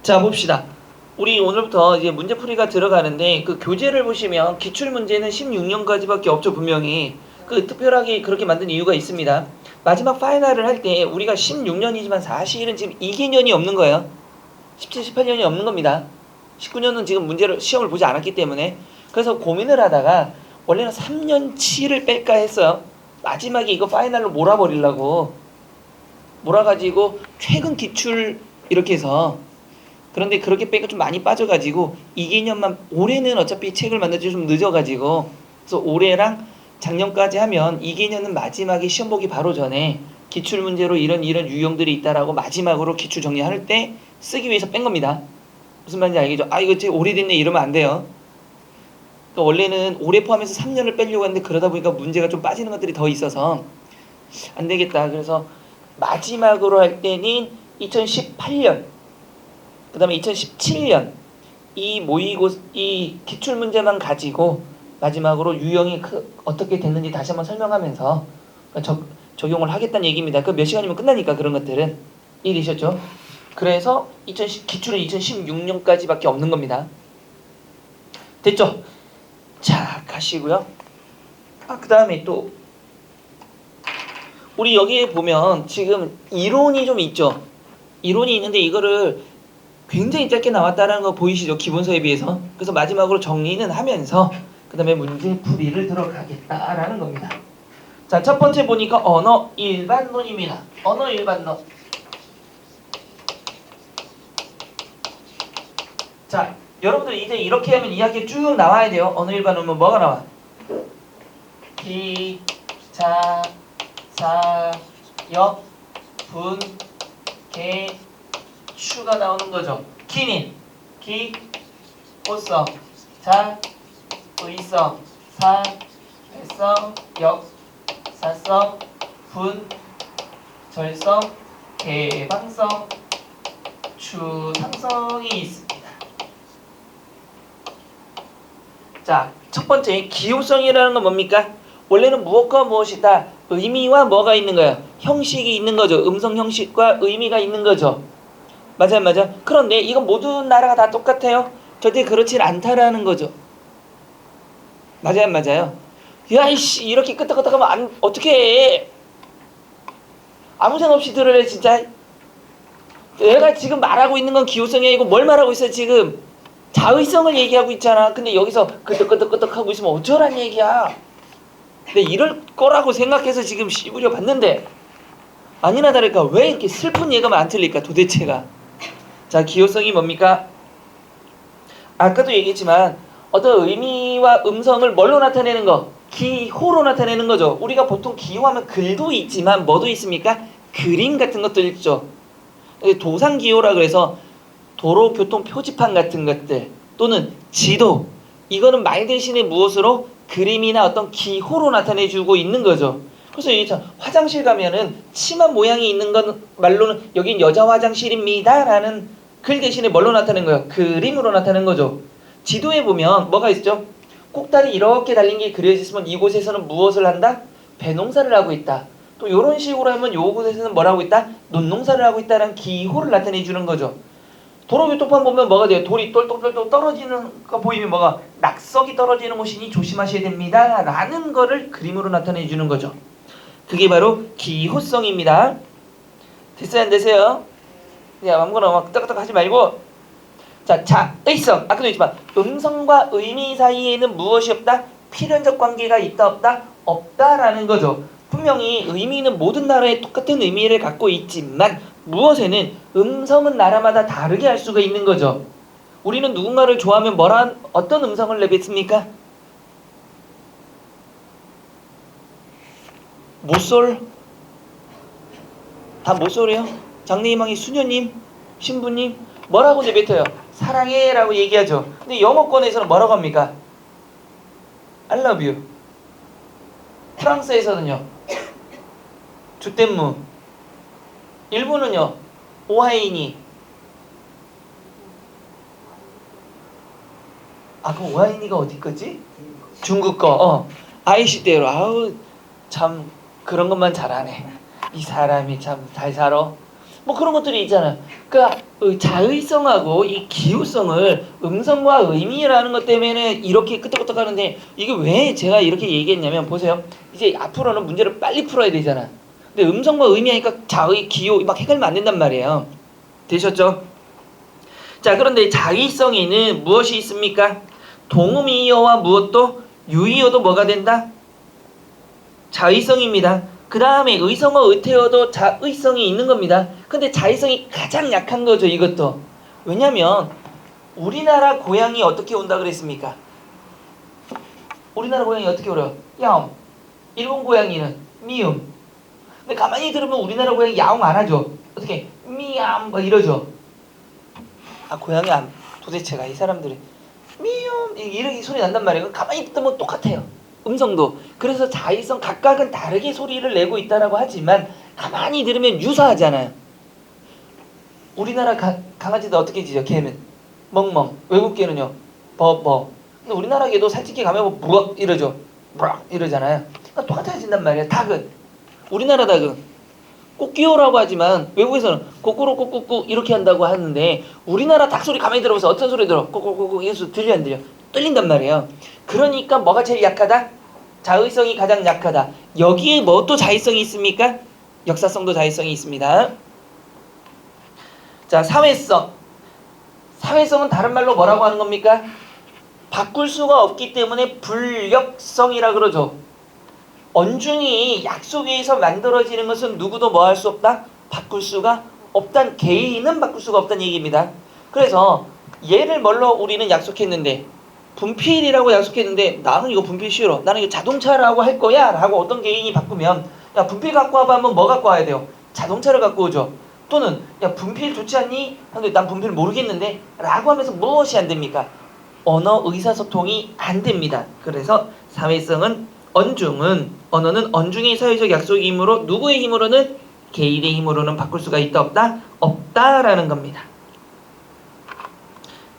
자, 봅시다. 우리 오늘부터 이제 문제풀이가 들어가는데 그 교재를 보시면 기출문제는 16년까지밖에 없죠, 분명히. 그 특별하게 그렇게 만든 이유가 있습니다. 마지막 파이널을 할 때 우리가 16년이지만 사실은 지금 2개년이 없는 거예요. 17, 18년이 없는 겁니다. 19년은 지금 문제를 시험을 보지 않았기 때문에. 그래서 고민을 하다가 원래는 3년치를 뺄까 했어요. 마지막에 이거 파이널로 몰아버리려고 몰아가지고 최근 기출 이렇게 해서. 그런데 그렇게 빼고 좀 많이 빠져가지고 2개년만, 올해는 어차피 책을 만들지 좀 늦어가지고, 그래서 올해랑 작년까지 하면 2개년은 마지막에 시험 보기 바로 전에 기출문제로 이런 유형들이 있다라고 마지막으로 기출 정리할 때 쓰기 위해서 뺀 겁니다. 무슨 말인지 알겠죠? 아, 이거 되게 오래됐네 이러면 안 돼요. 그러니까 원래는 올해 포함해서 3년을 빼려고 했는데 그러다 보니까 문제가 좀 빠지는 것들이 더 있어서 안 되겠다. 그래서 마지막으로 할 때는 2018년, 그 다음에 2017년 이 기출문제만 가지고 마지막으로 유형이 어떻게 됐는지 다시 한번 설명하면서 적용을 하겠다는 얘기입니다. 그 몇 시간이면 끝나니까 그런 것들은. 이해되셨죠? 그래서 기출은 2016년까지밖에 없는 겁니다. 됐죠? 자, 가시고요. 그 다음에 또 우리 여기에 보면 지금 이론이 좀 있죠. 이론이 있는데 이거를 굉장히 짧게 나왔다는 거 보이시죠? 기본서에 비해서. 그래서 마지막으로 정리는 하면서 그 다음에 문제풀이를 들어가겠다라는 겁니다. 자, 첫 번째 보니까 언어 일반론입니다. 언어 일반론. 자, 여러분들 이제 이렇게 하면 이야기 쭉 나와야 돼요. 언어 일반론은 뭐가 나와? 기, 자, 사, 역, 분, 개, 추가 나오는 거죠. 기는 기, 호성, 자, 의성, 사, 회성, 역, 사성, 분, 절성, 개방성, 추상성이 있습니다. 자, 첫 번째 기호성이라는 건 뭡니까? 원래는 무엇과 무엇이다 의미와 뭐가 있는 거야? 형식이 있는 거죠. 음성 형식과 의미가 있는 거죠. 맞아요. 그런데 이건 모든 나라가 다 똑같아요? 절대 그렇진 않다라는 거죠. 맞아요. 야이씨, 이렇게 끄떡끄떡하면 어떻게 해? 아무 생각 없이 들으래 진짜. 내가 지금 말하고 있는 건 기호성이 아니고 뭘 말하고 있어 지금? 자의성을 얘기하고 있잖아. 근데 여기서 끄떡끄떡 하고 있으면 어쩌란 얘기야. 근데 이럴 거라고 생각해서 지금 씨부려 봤는데 아니나 다를까 왜 이렇게 슬픈 예감을 안 틀릴까 도대체가. 자, 기호성이 뭡니까? 아까도 얘기했지만 어떤 의미와 음성을 뭘로 나타내는 거? 기호로 나타내는 거죠. 우리가 보통 기호하면 글도 있지만 뭐도 있습니까? 그림 같은 것도 있죠. 도상기호라 그래서 도로 교통 표지판 같은 것들 또는 지도, 이거는 말 대신에 무엇으로? 그림이나 어떤 기호로 나타내주고 있는 거죠. 그래서 여기 화장실 가면은 치마 모양이 있는 건 말로는 여긴 여자 화장실입니다 라는 글 대신에 뭘로 나타낸 거예요? 그림으로 나타낸 거죠. 지도에 보면 뭐가 있죠? 꼭다리 이렇게 달린 게 그려져 있으면 이곳에서는 무엇을 한다? 배농사를 하고 있다. 또 이런 식으로 하면 이곳에서는 뭘 하고 있다? 논농사를 하고 있다는 기호를 나타내 주는 거죠. 도로교통판 보면 뭐가 돼요? 돌이 똘똘똘똘 떨어지는 거 보이면 뭐가? 낙석이 떨어지는 곳이니 조심하셔야 됩니다 라는 거를 그림으로 나타내 주는 거죠. 그게 바로 기호성입니다. 됐어요 안 되세요? 그냥 아무거나 막 끄떡끄떡 하지 말고. 자, 자의성. 아까도 했지만 음성과 의미 사이에는 무엇이 없다? 필연적 관계가 있다 없다? 없다라는 거죠. 분명히 의미는 모든 나라에 똑같은 의미를 갖고 있지만 무엇에는 음성은 나라마다 다르게 할 수가 있는 거죠. 우리는 누군가를 좋아하면 어떤 음성을 내뱉습니까? 모쏠? 다 모쏠이에요? 장래희망이 수녀님? 신부님? 뭐라고 내뱉어요? 사랑해 라고 얘기하죠. 근데 영어권에서는 뭐라고 합니까? I love you. 프랑스에서는요? 주댐무. 일본은요? 오하이니. 그럼 오하이니가 어디 거지? 중국 거. 아이시대로. 아우 참 그런 것만 잘하네. 이 사람이 참 잘 살아. 뭐 그런 것들이 있잖아요. 그러니까 자의성하고 이 기호성을 음성과 의미라는 것 때문에는 이렇게 끄떡끄떡 하는데, 이게 왜 제가 이렇게 얘기했냐면, 보세요. 이제 앞으로는 문제를 빨리 풀어야 되잖아. 근데 음성과 의미하니까 자의, 기호 막 헷갈리면 안 된단 말이에요. 되셨죠? 자, 그런데 자의성에는 무엇이 있습니까? 동음이어와 무엇도 유의어도 뭐가 된다? 자의성입니다. 그 다음에 의성어 의태어도 자의성이 있는 겁니다. 근데 자의성이 가장 약한 거죠, 이것도. 왜냐면 우리나라 고양이 어떻게 온다 그랬습니까? 우리나라 고양이 어떻게 울어요? 야옹. 일본 고양이는 미음. 근데 가만히 들으면 우리나라 고양이 야옹 안 하죠. 어떻게? 미암 뭐 이러죠. 아, 고양이 안, 도대체가 이 사람들이 미음 이렇게 소리 난단 말이에요. 가만히 듣면 똑같아요. 음성도. 그래서 자의성 각각은 다르게 소리를 내고 있다라고 하지만 가만히 들으면 유사하잖아요. 우리나라 강아지도 어떻게 짖어? 개는 멍멍. 외국 개는요 버버. 근데 우리나라 개도 살찌게 가면 뭐 무럭 이러죠. 무럭 이러잖아요. 그러니까 똑같아진단 말이에요. 닭은, 우리나라 닭은 꼬끼오라고 하지만 외국에서는 꼬꾸로 꼬꾸꾸 이렇게 한다고 하는데, 우리나라 닭 소리 가만히 들어보세요. 어떤 소리 들어? 꼬꼬꼬꼬 이래서 들려 안 들려? 떨린단 말이에요. 그러니까 뭐가 제일 약하다? 자의성이 가장 약하다. 여기에 뭐 또 자의성이 있습니까? 역사성도 자의성이 있습니다. 자, 사회성. 사회성은 다른 말로 뭐라고 하는 겁니까? 바꿀 수가 없기 때문에 불역성이라 그러죠. 언중이 약속에 의해서 만들어지는 것은 누구도 뭐 할 수 없다? 바꿀 수가 없단, 개인은 바꿀 수가 없다는 얘기입니다. 그래서 얘를 뭘로 우리는 약속했는데, 분필이라고 약속했는데 나는 이거 분필 싫어, 나는 이거 자동차라고 할 거야 라고 어떤 개인이 바꾸면, 야 분필 갖고 와봐 하면 뭐 갖고 와야 돼요? 자동차를 갖고 오죠. 또는 야 분필 좋지 않니? 근데 난 분필 모르겠는데 라고 하면서 무엇이 안 됩니까? 언어 의사소통이 안 됩니다. 그래서 사회성은, 언어는 언중의 사회적 약속이므로 누구의 힘으로는? 개인의 힘으로는 바꿀 수가 있다 없다? 없다라는 겁니다.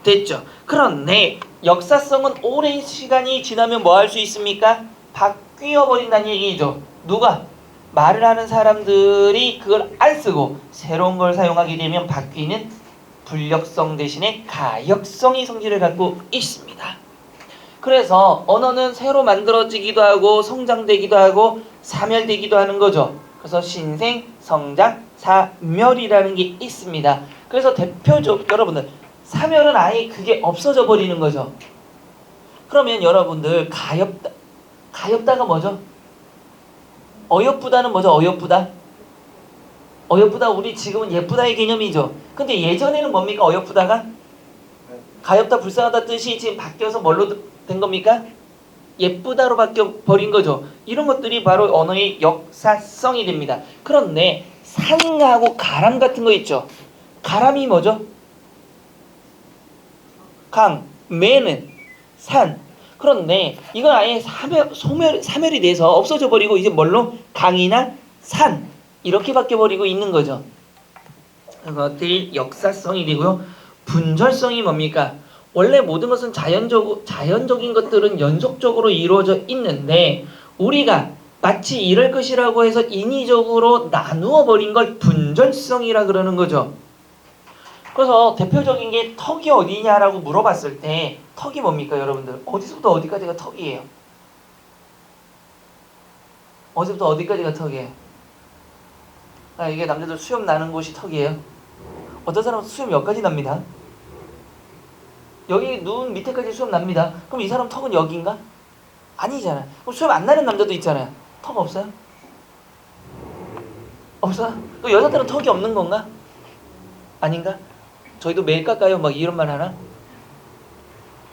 됐죠? 그런데 역사성은 오랜 시간이 지나면 뭐 할 수 있습니까? 바뀌어 버린다는 얘기죠. 누가? 말을 하는 사람들이 그걸 안 쓰고 새로운 걸 사용하게 되면 바뀌는 불역성 대신에 가역성이 성질을 갖고 있습니다. 그래서 언어는 새로 만들어지기도 하고 성장되기도 하고 사멸되기도 하는 거죠. 그래서 신생, 성장, 사멸이라는 게 있습니다. 그래서 대표적 여러분들, 사멸은 아예 그게 없어져 버리는 거죠. 그러면 여러분들 가엾다가 뭐죠? 어여쁘다는 뭐죠? 어여쁘다. 어여쁘다, 우리 지금은 예쁘다의 개념이죠. 근데 예전에는 뭡니까? 어여쁘다가 가엾다, 불쌍하다 뜻이 지금 바뀌어서 뭘로 된 겁니까? 예쁘다로 바뀌어 버린 거죠. 이런 것들이 바로 언어의 역사성이 됩니다. 그런데 산하고 가람 같은 거 있죠. 가람이 뭐죠? 강, 매는 산. 그런데 이건 아예 사멸이 돼서 없어져 버리고 이제 뭘로? 강이나 산 이렇게 바뀌어 버리고 있는 거죠. 그것들이 역사성이 되고요. 분절성이 뭡니까? 원래 모든 것은 자연적인 것들은 연속적으로 이루어져 있는데, 우리가 마치 이럴 것이라고 해서 인위적으로 나누어 버린 걸 분절성이라 그러는 거죠. 그래서 대표적인 게 턱이 어디냐라고 물어봤을 때, 턱이 뭡니까 여러분들? 어디서부터 어디까지가 턱이에요? 어디서부터 어디까지가 턱이에요? 아, 이게 남자들 수염 나는 곳이 턱이에요. 어떤 사람은 수염 여기까지 납니다. 여기 눈 밑에까지 수염 납니다. 그럼 이 사람 턱은 여기인가? 아니잖아. 그럼 수염 안 나는 남자도 있잖아요. 턱 없어요? 없어요? 그럼 여자들은 턱이 없는 건가? 아닌가? 저희도 매일 깎아요 막 이런 말 하나?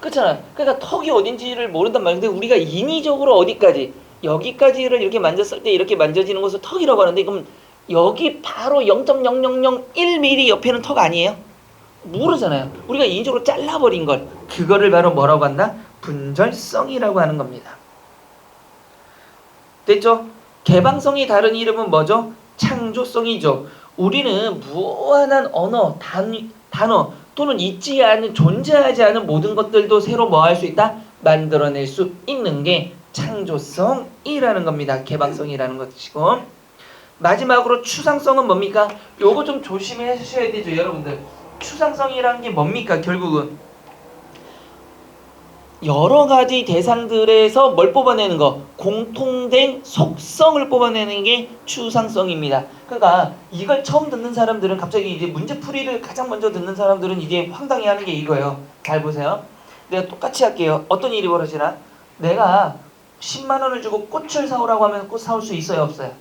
그렇잖아. 그러니까 턱이 어딘지를 모른단 말이야. 근데 우리가 인위적으로 어디까지, 여기까지를 이렇게 만졌을 때 이렇게 만져지는 것을 턱이라고 하는데, 그럼 여기 바로 0.0001mm 옆에는 턱 아니에요? 모르잖아요. 우리가 인위적으로 잘라버린 걸, 그거를 바로 뭐라고 한다? 분절성이라고 하는 겁니다. 됐죠? 개방성이 다른 이름은 뭐죠? 창조성이죠. 우리는 무한한 언어, 단어 또는 있지 않은, 존재하지 않은 모든 것들도 새로 뭐 할 수 있다? 만들어낼 수 있는 게 창조성이라는 겁니다. 개방성이라는 것이고, 마지막으로 추상성은 뭡니까? 요거 좀 조심해 주셔야 되죠, 여러분들. 추상성이란 게 뭡니까? 결국은 여러 가지 대상들에서 뭘 뽑아내는 거? 공통된 속성을 뽑아내는 게 추상성입니다. 그러니까 이걸 처음 듣는 사람들은 갑자기 이제 문제풀이를 가장 먼저 듣는 사람들은 이제 황당해하는 게 이거예요. 잘 보세요. 내가 똑같이 할게요. 어떤 일이 벌어지나? 내가 10만 원을 주고 꽃을 사오라고 하면 꽃 사올 수 있어요? 없어요?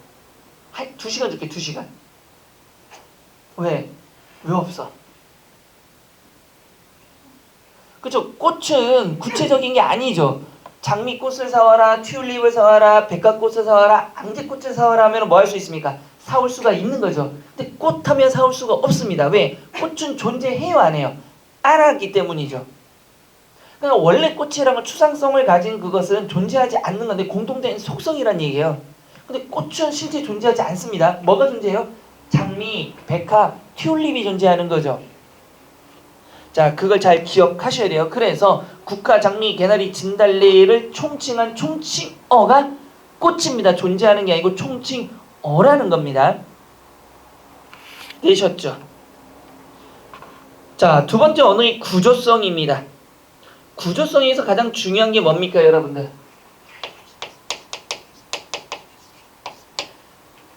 2시간 줄게. 2시간. 왜? 왜 없어? 그쵸? 꽃은 구체적인 게 아니죠. 장미꽃을 사와라, 튤립을 사와라, 백화꽃을 사와라, 앙제꽃을 사와라 하면 뭐 할 수 있습니까? 사올 수가 있는 거죠. 근데 꽃 하면 사올 수가 없습니다. 왜? 꽃은 존재해요, 안 해요? 알았기 때문이죠. 그러니까 원래 꽃이랑은 추상성을 가진 그것은 존재하지 않는 건데 공통된 속성이란 얘기예요. 근데 꽃은 실제 존재하지 않습니다. 뭐가 존재해요? 장미, 백화, 튤립이 존재하는 거죠. 자, 그걸 잘 기억하셔야 돼요. 그래서 국화, 장미, 개나리, 진달래를 총칭한 총칭어가 꽃입니다. 존재하는 게 아니고 총칭어라는 겁니다. 되셨죠? 자, 두 번째 언어의 구조성입니다. 구조성에서 가장 중요한 게 뭡니까, 여러분들?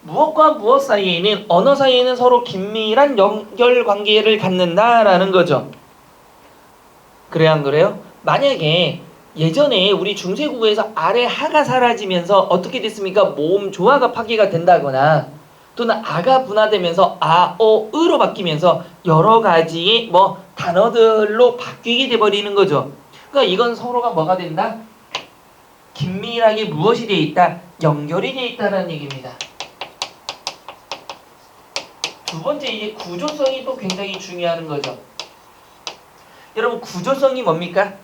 무엇과 무엇 사이에는, 언어 사이에는 서로 긴밀한 연결 관계를 갖는다라는 거죠. 그래요, 안 그래요? 만약에 예전에 우리 중세국어에서 아래 하가 사라지면서 어떻게 됐습니까? 모음 조화가 파괴가 된다거나 또는 아가 분화되면서 아, 어, 으로 바뀌면서 여러 가지의 뭐 단어들로 바뀌게 돼버리는 거죠. 그러니까 이건 서로가 뭐가 된다? 긴밀하게 무엇이 되어 있다? 연결이 되어 있다는 얘기입니다. 두 번째, 이제 구조성이 또 굉장히 중요한 거죠. 여러분, 구조성이 뭡니까?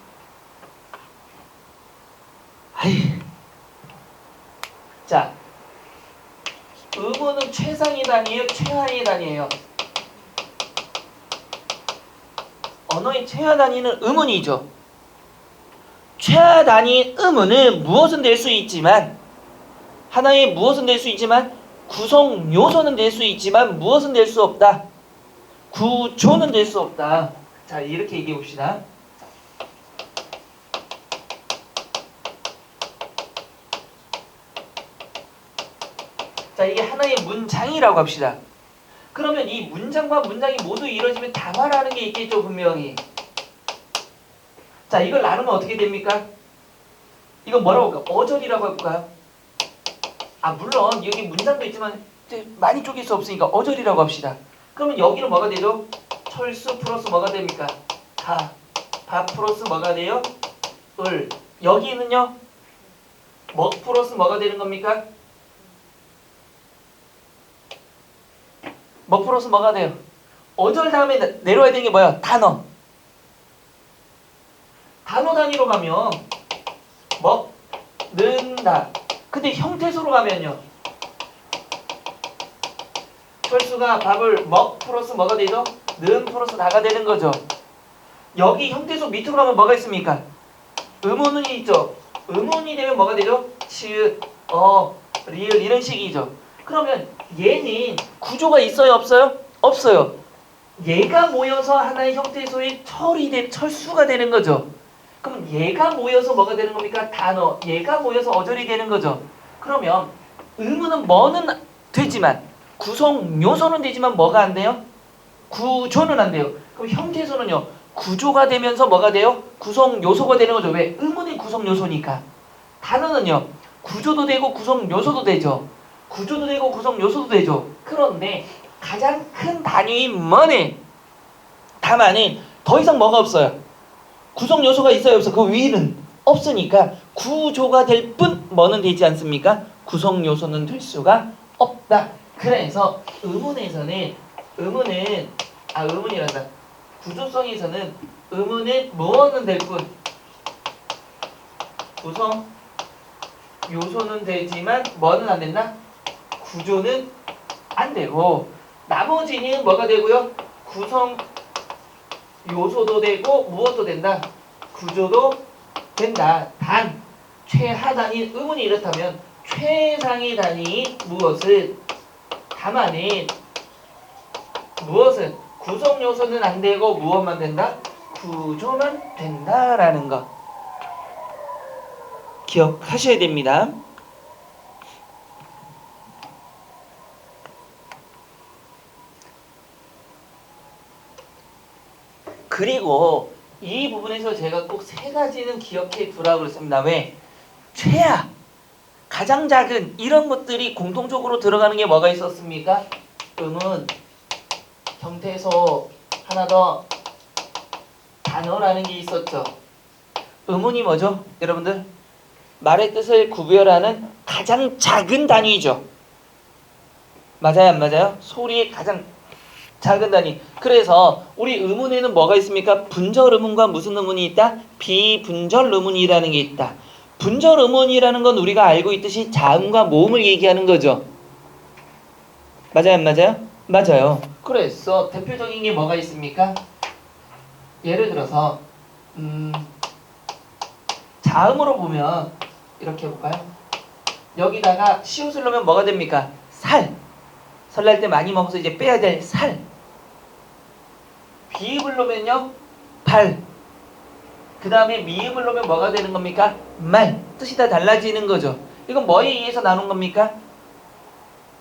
자, 의문은 최상의 단위예요? 최하의 단위예요? 언어의 최하 단위는 의문이죠. 최하 단위인 의문은 무엇은 될 수 있지만, 하나의 무엇은 될 수 있지만 구성 요소는 될 수 있지만 무엇은 될 수 없다. 구조는 될 수 없다. 자, 이렇게 얘기해 봅시다. 자, 이게 하나의 문장이라고 합시다. 그러면 이 문장과 문장이 모두 이루어지면 담화라는 게 있겠죠, 분명히. 자, 이걸 나누면 어떻게 됩니까? 이건 뭐라고 할까? 어절이라고 할까요? 아, 물론 여기 문장도 있지만 많이 쪼갤 수 없으니까 어절이라고 합시다. 그러면 여기는 뭐가 되죠? 철수 플러스 뭐가 됩니까? 가. 밥 플러스 뭐가 돼요? 을. 여기는요? 먹 플러스 뭐가 되는 겁니까? 먹 플러스 뭐가 돼요? 어절 다음에 내려와야 되는 게 뭐야? 단어. 단어 단위로 가면 먹는다. 근데 형태소로 가면요. 철수가 밥을 먹 플러스 뭐가 되죠? 는 플러스 다가 되는 거죠. 여기 형태소 밑으로 가면 뭐가 있습니까? 의문이 있죠. 의문이 되면 뭐가 되죠? 치읓, 리을 이런 식이죠. 그러면 얘는 구조가 있어요? 없어요? 없어요. 얘가 모여서 하나의 형태소의 철수가 되는 거죠. 그럼 얘가 모여서 뭐가 되는 겁니까? 단어. 얘가 모여서 어절이 되는 거죠. 그러면 의문은 뭐는 되지만 구성 요소는 되지만 뭐가 안 돼요? 구조는 안 돼요. 그럼 형태소는요. 구조가 되면서 뭐가 돼요? 구성 요소가 되는 거죠. 왜? 의문이 구성 요소니까. 단어는요. 구조도 되고 구성 요소도 되죠. 구조도 되고 구성 요소도 되죠. 그런데 가장 큰 단위인 뭐네? 다만은 더 이상 뭐가 없어요. 구성 요소가 있어요, 없어? 그 위는 없으니까 구조가 될 뿐 뭐는 되지 않습니까? 구성 요소는 될 수가 없다. 그래서 의문이란다. 구조성에서는 의문은 뭐는 될 뿐 구성 요소는 되지만 뭐는 안 된다? 구조는 안 되고 나머지는 뭐가 되고요? 구성 요소도 되고 무엇도 된다? 구조도 된다. 단 최하 단위인 의문이 이렇다면 최상의 단위인 무엇은 구성 요소는 안 되고 무엇만 된다? 구조만 된다라는 거 기억하셔야 됩니다. 그리고 이 부분에서 제가 꼭 세 가지는 기억해 두라고 그랬습니다. 왜? 최악, 가장 작은 이런 것들이 공통적으로 들어가는 게 뭐가 있었습니까? 음은 형태소, 하나 더 단어라는 게 있었죠. 음운이 뭐죠? 여러분들 말의 뜻을 구별하는 가장 작은 단위죠. 맞아요 안 맞아요? 소리의 가장 작은 단위. 그래서 우리 음운에는 뭐가 있습니까? 분절 음운과 무슨 음운이 있다? 비분절 음운이라는 게 있다. 분절 음운이라는 건 우리가 알고 있듯이 자음과 모음을 얘기하는 거죠. 맞아요 안 맞아요? 맞아요. 그래서 대표적인 게 뭐가 있습니까? 예를 들어서 자음으로 보면 이렇게 해볼까요? 여기다가 시옷을 넣으면 뭐가 됩니까? 살. 설날 때 많이 먹어서 이제 빼야 될 살. 비읍을 넣으면요 발. 그 다음에 미읍을 넣으면 뭐가 되는 겁니까? 말. 뜻이 다 달라지는 거죠. 이건 뭐에 의해서 나눈 겁니까?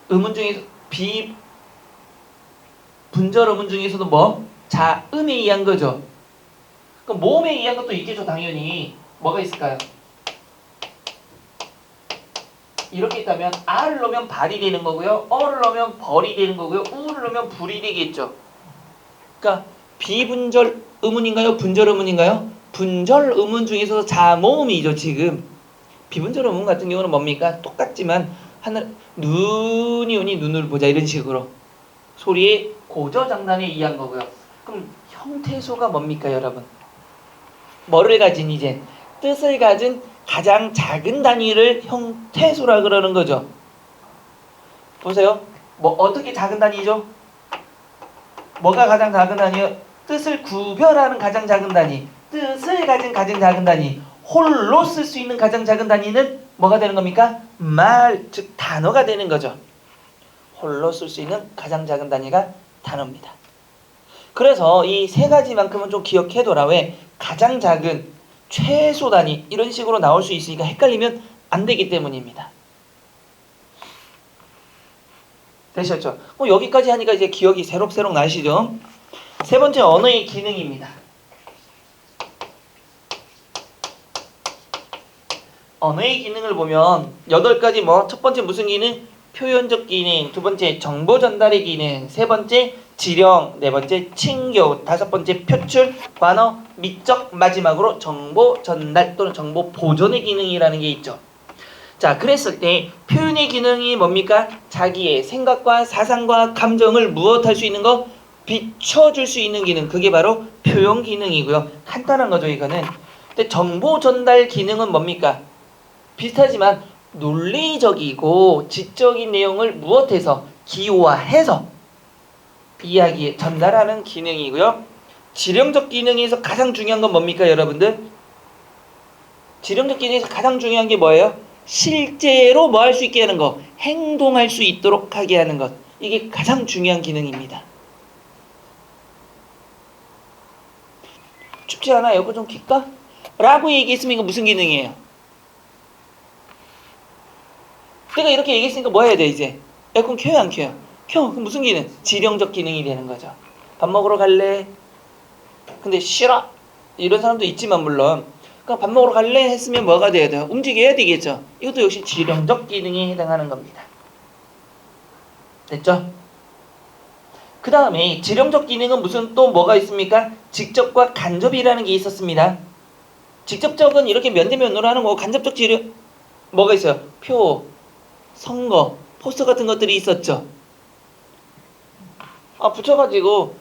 음운 중에서 비입 분절 음운 중에서도 뭐? 자음에 의한 거죠. 그럼 모음에 의한 것도 있겠죠. 당연히 뭐가 있을까요? 이렇게 있다면 아를 넣으면 발이 되는 거고요. 어를 넣으면 벌이 되는 거고요. 우를 넣으면 불이 되겠죠. 그러니까 비분절 음운인가요? 분절 음운인가요? 분절 음운 중에서 자모음이죠. 지금 비분절 음운 같은 경우는 뭡니까? 똑같지만 하늘 눈이 오니 눈을 보자 이런 식으로 소리의 고저장단에 의한 거고요. 그럼 형태소가 뭡니까 여러분? 뭐를 가진 이제 뜻을 가진 가장 작은 단위를 형태소라 그러는 거죠. 보세요. 뭐 어떻게 작은 단위죠? 뭐가 가장 작은 단위요? 뜻을 구별하는 가장 작은 단위. 뜻을 가진 가장 작은 단위. 홀로 쓸 수 있는 가장 작은 단위는 뭐가 되는 겁니까? 말, 즉 단어가 되는 거죠. 홀로 쓸 수 있는 가장 작은 단위가 단어입니다. 그래서 이 세 가지만큼은 좀 기억해둬라. 왜? 가장 작은, 최소 단위 이런 식으로 나올 수 있으니까 헷갈리면 안 되기 때문입니다. 되셨죠? 여기까지 하니까 이제 기억이 새록새록 나시죠? 세 번째 언어의 기능입니다. 언어의 기능을 보면 8가지 첫 번째 무슨 기능? 표현적 기능, 두 번째 정보 전달의 기능, 세 번째 지령, 네 번째 칭교, 다섯 번째 표출, 관어, 미적, 마지막으로 정보 전달 또는 정보 보존의 기능이라는 게 있죠. 자, 그랬을 때 표현의 기능이 뭡니까? 자기의 생각과 사상과 감정을 무엇할 수 있는 거? 비춰줄 수 있는 기능. 그게 바로 표현 기능이고요. 간단한 거죠, 이거는. 근데 정보 전달 기능은 뭡니까? 비슷하지만 논리적이고 지적인 내용을 무엇해서? 기호화해서 이야기에 전달하는 기능이고요. 지령적 기능에서 가장 중요한 건 뭡니까, 여러분들? 지령적 기능에서 가장 중요한 게 뭐예요? 실제로 뭐 할 수 있게 하는 거, 행동할 수 있도록 하게 하는 것. 이게 가장 중요한 기능입니다. 춥지 않아? 에어컨 좀 켤까? 라고 얘기했으면 이거 무슨 기능이에요? 내가 이렇게 얘기했으니까 뭐 해야 돼 이제? 에어컨 켜요 안 켜요? 켜. 그럼 무슨 기능? 지령적 기능이 되는 거죠. 밥 먹으러 갈래? 근데 싫어? 이런 사람도 있지만 물론 그럼 밥 먹으러 갈래? 했으면 뭐가 돼야 돼요? 움직여야 되겠죠. 이것도 역시 지령적 기능에 해당하는 겁니다. 됐죠? 그 다음에 지령적 기능은 무슨 또 뭐가 있습니까? 직접과 간접이라는 게 있었습니다. 직접적은 이렇게 면대면으로 하는 거고 간접적 지령 뭐가 있어요? 표, 선거, 포스터 같은 것들이 있었죠. 붙여가지고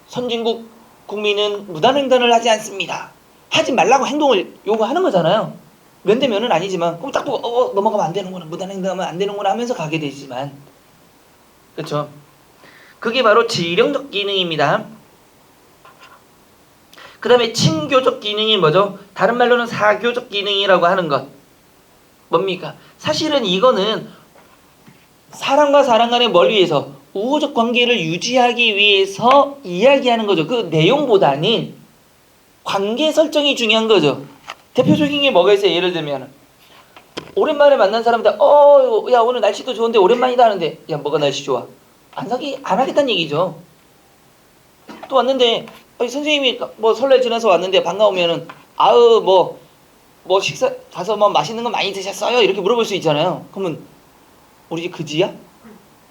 선진국 국민은 무단횡단을 하지 않습니다. 하지 말라고 행동을 요구하는 거잖아요. 면대면은 아니지만 그럼 딱 보고 넘어가면 안 되는구나, 무단횡단하면 안 되는구나 하면서 가게 되지만, 그렇죠? 그게 바로 지령적 기능입니다. 그 다음에 친교적 기능이 뭐죠? 다른 말로는 사교적 기능이라고 하는 것. 뭡니까? 사실은 이거는 사람과 사람 간의 뭘 위해서? 우호적 관계를 유지하기 위해서 이야기하는 거죠. 그 내용보다는 관계 설정이 중요한 거죠. 대표적인 게 뭐가 있어요? 예를 들면 오랜만에 만난 사람들 야 오늘 날씨도 좋은데 오랜만이다 하는데 야 뭐가 날씨 좋아? 안 하겠다는 얘기죠. 또 왔는데 선생님이 뭐 설날 지나서 왔는데 반가우면은 아우 뭐 식사 가서 뭐 맛있는 거 많이 드셨어요? 이렇게 물어볼 수 있잖아요. 그러면 우리 집 그지야?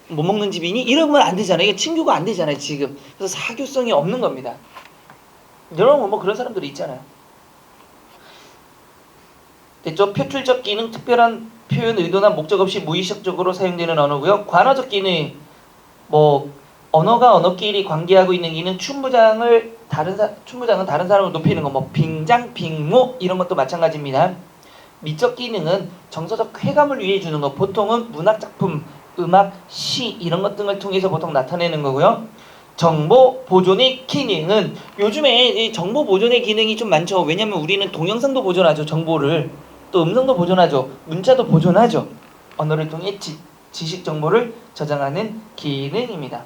못 먹는 집이니? 이러면 안 되잖아요. 이게 친교가 안 되잖아요, 지금. 그래서 사교성이 없는 겁니다. 여러분 뭐 그런 사람들이 있잖아요. 됐죠? 표출적 기능, 특별한 표현 의도나 목적 없이 무의식적으로 사용되는 언어고요. 관어적 기능, 뭐 언어가 언어끼리 관계하고 있는 기능, 춘부장은 다른 사람을 높이는 거, 뭐 빙장, 빙모 이런 것도 마찬가지입니다. 미적 기능은 정서적 쾌감을 위해 주는 거, 보통은 문학 작품, 음악, 시 이런 것 등을 통해서 보통 나타내는 거고요. 정보 보존의 기능은 요즘에 이 정보 보존의 기능이 좀 많죠. 왜냐면 우리는 동영상도 보존하죠. 정보를. 또 음성도 보존하죠. 문자도 보존하죠. 언어를 통해 지식 정보를 저장하는 기능입니다.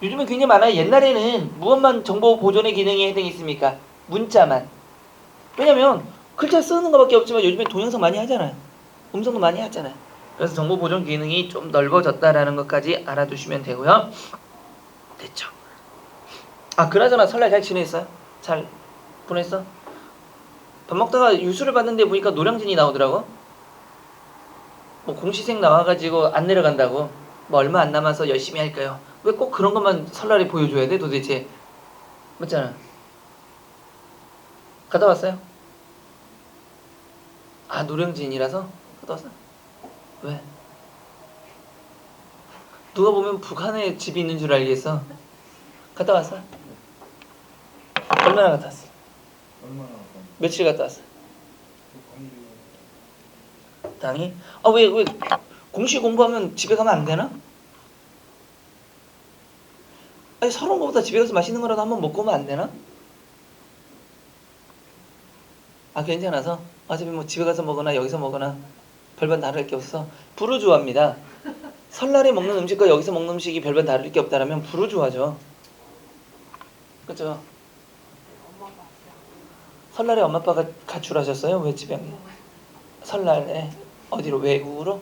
요즘은 굉장히 많아요. 옛날에는 무엇만 정보 보존의 기능에 해당했습니까? 문자만. 왜냐면 글자 쓰는 것밖에 없지만 요즘에 동영상 많이 하잖아요. 음성도 많이 하잖아요. 그래서 정보 보존 기능이 좀 넓어졌다라는 것까지 알아두시면 되고요. 됐죠. 그나저나 설날 잘 지냈어요? 잘 보냈어? 밥 먹다가 유수를 봤는데 보니까 노량진이 나오더라고. 뭐 공시생 나와가지고 안 내려간다고. 뭐 얼마 안 남아서 열심히 할까요? 왜 꼭 그런 것만 설날에 보여줘야 돼 도대체? 맞잖아. 갔다 왔어요? 노량진이라서? 갔다 왔어? 왜? 누가 보면 북한에 집이 있는 줄 알겠어. 갔다 왔어? 얼마나 갔다 왔어? 며칠 갔다 왔어? 당이? 왜 공시 공부하면 집에 가면 안 되나? 서러운 것보다 집에 가서 맛있는 거라도 한번 먹고 오면 안 되나? 괜찮아서? 어차피 뭐 집에 가서 먹거나 여기서 먹거나 별반 다를 게 없어. 부르주아입니다. 설날에 먹는 음식과 여기서 먹는 음식이 별반 다를 게 없다라면 부르주아죠. 그죠? 설날에 엄마 아빠가 가출하셨어요? 왜 집에 안 계세요? 설날에 어디로? 외국으로?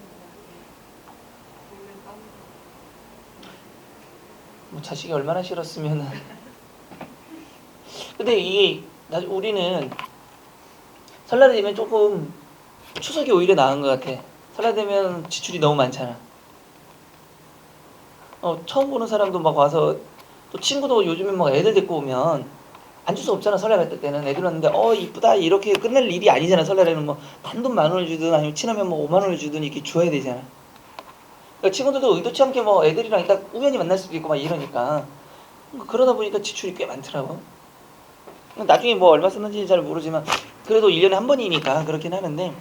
뭐 자식이 얼마나 싫었으면은. 근데 이게 우리는 설날이 되면 조금 추석이 오히려 나은 것 같아. 설날 되면 지출이 너무 많잖아. 처음 보는 사람도 막 와서 또 친구도 요즘에 막 애들 데리고 오면 안 줄 수 없잖아. 설날 갈 때는 애들 왔는데 이쁘다 이렇게 끝낼 일이 아니잖아. 설날에는 뭐 단돈 10,000원을 주든 아니면 친하면 뭐 50,000원을 주든 이렇게 줘야 되잖아. 그러니까 친구들도 의도치 않게 뭐 애들이랑 딱 우연히 만날 수도 있고 막 이러니까 그러다 보니까 지출이 꽤 많더라고. 나중에 뭐 얼마 썼는지 잘 모르지만 그래도 1년에 한 번이니까 그렇긴 하는데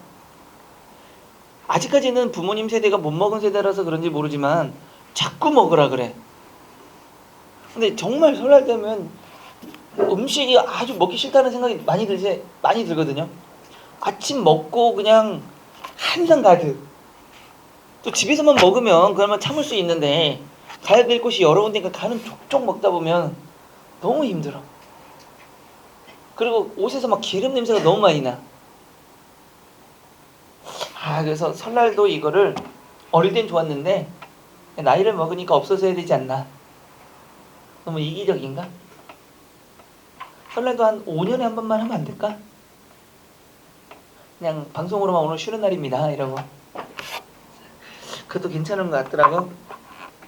아직까지는 부모님 세대가 못 먹은 세대라서 그런지 모르지만 자꾸 먹으라 그래. 근데 정말 설날 되면 음식이 아주 먹기 싫다는 생각이 많이 들거든요. 아침 먹고 그냥 한상 가득. 또 집에서만 먹으면 그러면 참을 수 있는데 가야 될 곳이 여러 군데니까 가는 족족 먹다 보면 너무 힘들어. 그리고 옷에서 막 기름 냄새가 너무 많이 나. 그래서 설날도 이거를 어릴 땐 좋았는데 나이를 먹으니까 없어져야 되지 않나. 너무 이기적인가? 설날도 한 5년에 한 번만 하면 안 될까? 그냥 방송으로만 오늘 쉬는 날입니다 이러고. 그것도 괜찮은 것 같더라고.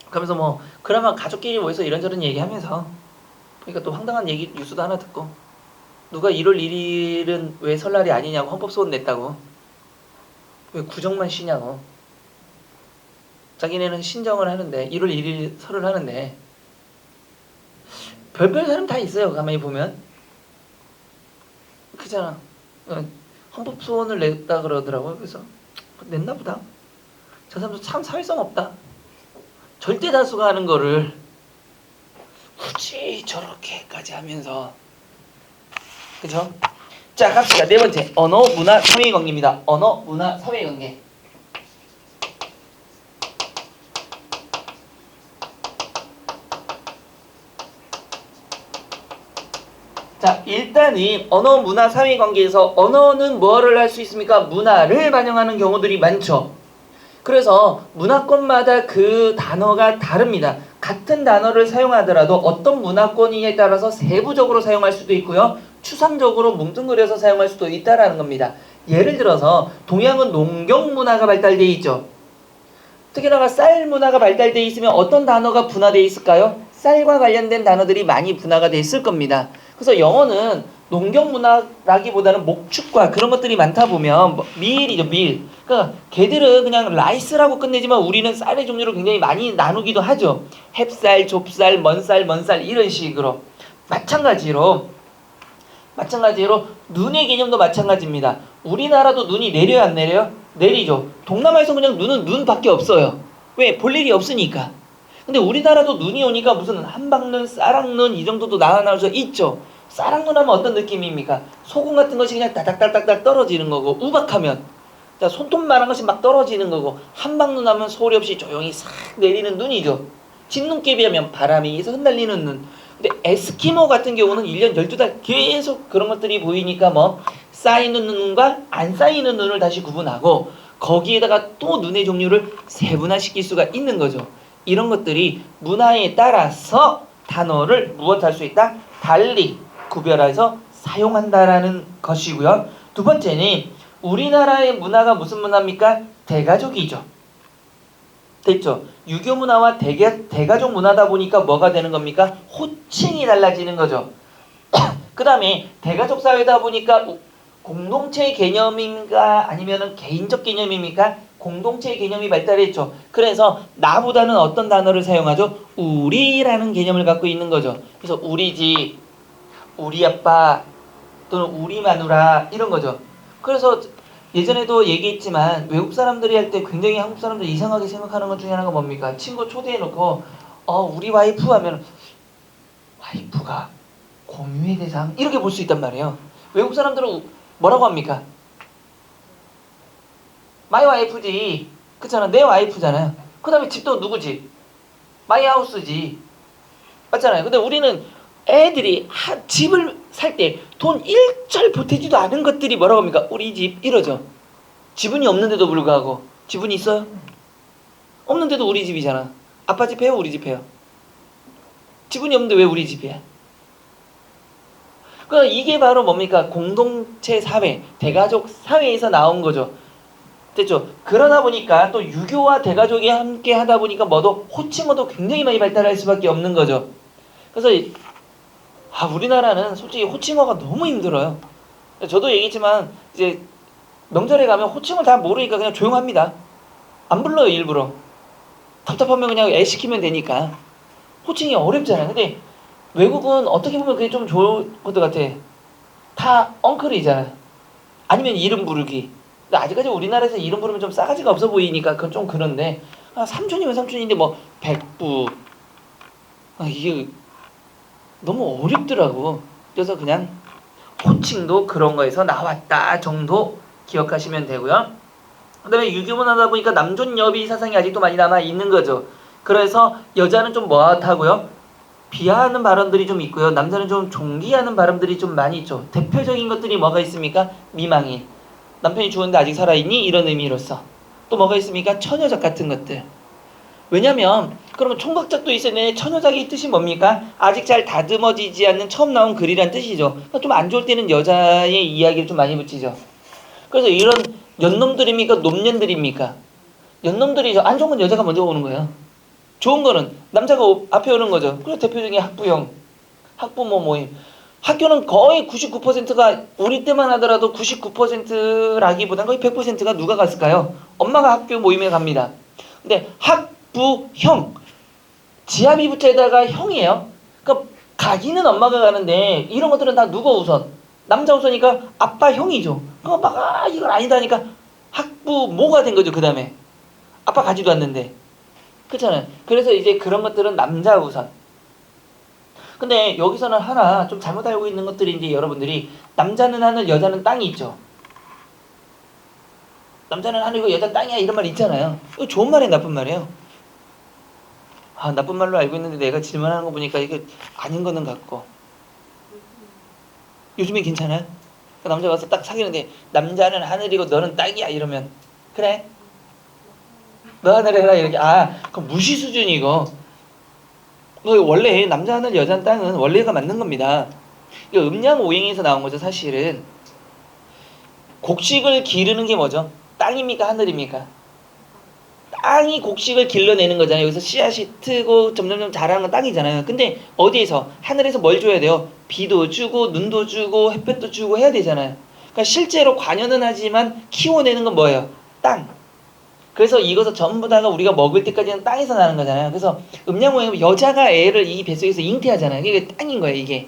그러면서 뭐 그나마 가족끼리 모여서 이런저런 얘기하면서 그러니까 또 황당한 얘기 뉴스도 하나 듣고 누가 1월 1일은 왜 설날이 아니냐고 헌법소원 냈다고. 왜 구정만 쉬냐고. 자기네는 신정을 하는데 1월 1일 설을 하는데 별별 사람 다 있어요. 가만히 보면 그잖아. 헌법소원을 냈다 그러더라고요. 그래서 냈나 보다. 저 사람도 참 사회성 없다. 절대 다수가 하는 거를 굳이 저렇게까지 하면서. 그죠? 자, 갑시다. 네 번째, 언어, 문화, 사회의 관계입니다. 언어, 문화, 사회의 관계. 자, 일단은 언어 문화 사회 관계에서 언어는 뭐를 할 수 있습니까? 문화를 반영하는 경우들이 많죠. 그래서 문화권마다 그 단어가 다릅니다. 같은 단어를 사용하더라도 어떤 문화권이냐에 따라서 세부적으로 사용할 수도 있고요. 추상적으로 뭉뚱그려서 사용할 수도 있다라는 겁니다. 예를 들어서 동양은 농경 문화가 발달되어 있죠. 특히나 쌀 문화가 발달되어 있으면 어떤 단어가 분화되어 있을까요? 쌀과 관련된 단어들이 많이 분화가 되어 있을 겁니다. 그래서 영어는 농경 문화라기보다는 목축과 그런 것들이 많다 보면 밀이죠, 밀. 그러니까 걔들은 그냥 라이스라고 끝내지만 우리는 쌀의 종류를 굉장히 많이 나누기도 하죠. 햅쌀, 좁쌀, 먼쌀 이런 식으로. 마찬가지로 눈의 개념도 마찬가지입니다. 우리나라도 눈이 내려요, 안 내려요? 내리죠. 동남아에서 그냥 눈은 눈밖에 없어요. 왜? 볼 일이 없으니까. 근데 우리나라도 눈이 오니까 무슨 한방눈, 쌀랑눈 이 정도도 나타날 수 있죠. 쌀랑눈 하면 어떤 느낌입니까? 소금 같은 것이 그냥 따닥따닥따닥 떨어지는 거고, 우박하면 손톱만한 것이 막 떨어지는 거고, 한방눈 하면 소리 없이 조용히 싹 내리는 눈이죠. 진눈깨비 하면 바람이 있어 흩날리는 눈. 근데 에스키모 같은 경우는 1년 12달 계속 그런 것들이 보이니까 뭐 쌓이는 눈과 안 쌓이는 눈을 다시 구분하고 거기에다가 또 눈의 종류를 세분화시킬 수가 있는 거죠. 이런 것들이 문화에 따라서 단어를 무엇할 수 있다? 달리 구별해서 사용한다라는 것이고요. 두 번째는 우리나라의 문화가 무슨 문화입니까? 대가족이죠. 됐죠? 유교 문화와 대가족 문화다 보니까 뭐가 되는 겁니까? 호칭이 달라지는 거죠. 그 다음에 대가족 사회다 보니까 공동체 개념인가 아니면 개인적 개념입니까? 공동체 개념이 발달했죠. 그래서 나보다는 어떤 단어를 사용하죠? 우리라는 개념을 갖고 있는 거죠. 그래서 우리 집, 우리 아빠 또는 우리 마누라 이런 거죠. 그래서 예전에도 얘기했지만 외국 사람들이 할 때 굉장히 한국 사람들이 이상하게 생각하는 것 중에 하나가 뭡니까? 친구 초대해놓고 우리 와이프 하면 와이프가 공유의 대상 이렇게 볼 수 있단 말이에요. 외국 사람들은 뭐라고 합니까? 마이 와이프지. 그렇잖아. 내 와이프잖아요. 그 다음에 집도 누구지? 마이 하우스지. 맞잖아요. 근데 우리는 애들이 집을 살 때 돈 일절 보태지도 않은 것들이 뭐라고 합니까? 우리 집 이러죠. 지분이 없는데도 불구하고. 지분이 있어요? 없는데도 우리 집이잖아. 아빠 집 해요? 우리 집 해요? 지분이 없는데 왜 우리 집이야? 그러니까 이게 바로 뭡니까? 공동체 사회, 대가족 사회에서 나온 거죠. 됐죠? 그러다 보니까 또 유교와 대가족이 함께 하다 보니까 뭐도 호칭어도 굉장히 많이 발달할 수밖에 없는 거죠. 그래서 우리나라는 솔직히 호칭어가 너무 힘들어요. 저도 얘기했지만 이제 명절에 가면 호칭을 다 모르니까 그냥 조용합니다. 안 불러요, 일부러. 답답하면 그냥 애 시키면 되니까. 호칭이 어렵잖아요. 근데 외국은 어떻게 보면 그게 좀 좋을 것 같아. 다 엉클이잖아요. 아니면 이름 부르기. 근데 아직까지 우리나라에서 이름 부르면 좀 싸가지가 없어 보이니까 그건 좀 그런데 삼촌이면 삼촌인데 뭐 백부 이게 너무 어렵더라고. 그래서 그냥 호칭도 그런 거에서 나왔다 정도 기억하시면 되고요. 그 다음에 유교문화다 보니까 남존여비 사상이 아직도 많이 남아 있는 거죠. 그래서 여자는 좀 뭐하다고요? 비하하는 발언들이 좀 있고요. 남자는 좀 존귀하는 발언들이 좀 많이 있죠. 대표적인 것들이 뭐가 있습니까? 미망인. 남편이 죽었는데 아직 살아있니? 이런 의미로서. 또 뭐가 있습니까? 처녀작 같은 것들. 왜냐면 그러면 총각작도 있었는데 처녀작의 뜻이 뭡니까? 아직 잘 다듬어지지 않는 처음 나온 글이란 뜻이죠. 그러니까 좀 안 좋을 때는 여자의 이야기를 좀 많이 붙이죠. 그래서 이런 연놈들입니까? 놈년들입니까? 연놈들이죠. 안 좋은 건 여자가 먼저 오는 거예요. 좋은 거는 남자가 앞에 오는 거죠. 그래서 대표적인 학부형, 학부모 모임. 학교는 거의 99%가 우리 때만 하더라도 99%라기보다는 거의 100%가 누가 갔을까요? 엄마가 학교 모임에 갑니다. 근데 학부형, 지아비 부자에다가 형이에요. 그러니까 가기는 엄마가 가는데 이런 것들은 다 누가 우선? 남자 우선이니까 아빠 형이죠. 그럼 엄마가 이건 아니다니까 학부모가 된 거죠. 그 다음에 아빠 가지도 않는데. 그렇잖아요. 그래서 이제 그런 것들은 남자 우선. 근데 여기서는 하나 좀 잘못 알고 있는 것들이 이제 여러분들이 남자는 하늘 여자는 땅이 있죠. 남자는 하늘이고 여자는 땅이야 이런 말 있잖아요. 이거 좋은 말이에요, 나쁜 말이에요? 나쁜 말로 알고 있는데 내가 질문하는 거 보니까 이게 아닌 거는 같고. 요즘에 괜찮아요? 그 남자 가서 딱 사귀는데 남자는 하늘이고 너는 땅이야 이러면 그래? 너 하늘 해라 이렇게 그럼 무시 수준이고 원래 남자 하늘 여자 땅은 원래가 맞는 겁니다. 이거 음양오행에서 나온 거죠 사실은. 곡식을 기르는 게 뭐죠? 땅입니까 하늘입니까? 땅이 곡식을 길러내는 거잖아요. 여기서 씨앗이 트고 점점점 자라는 건 땅이잖아요. 근데 어디에서? 하늘에서 뭘 줘야 돼요? 비도 주고 눈도 주고 햇볕도 주고 해야 되잖아요. 그러니까 실제로 관여는 하지만 키워내는 건 뭐예요? 땅. 그래서 이것을 전부 다가 우리가 먹을 때까지는 땅에서 나는 거잖아요. 그래서 음양오행은 여자가 애를 이 뱃속에서 잉태하잖아요. 이게 땅인 거예요 이게.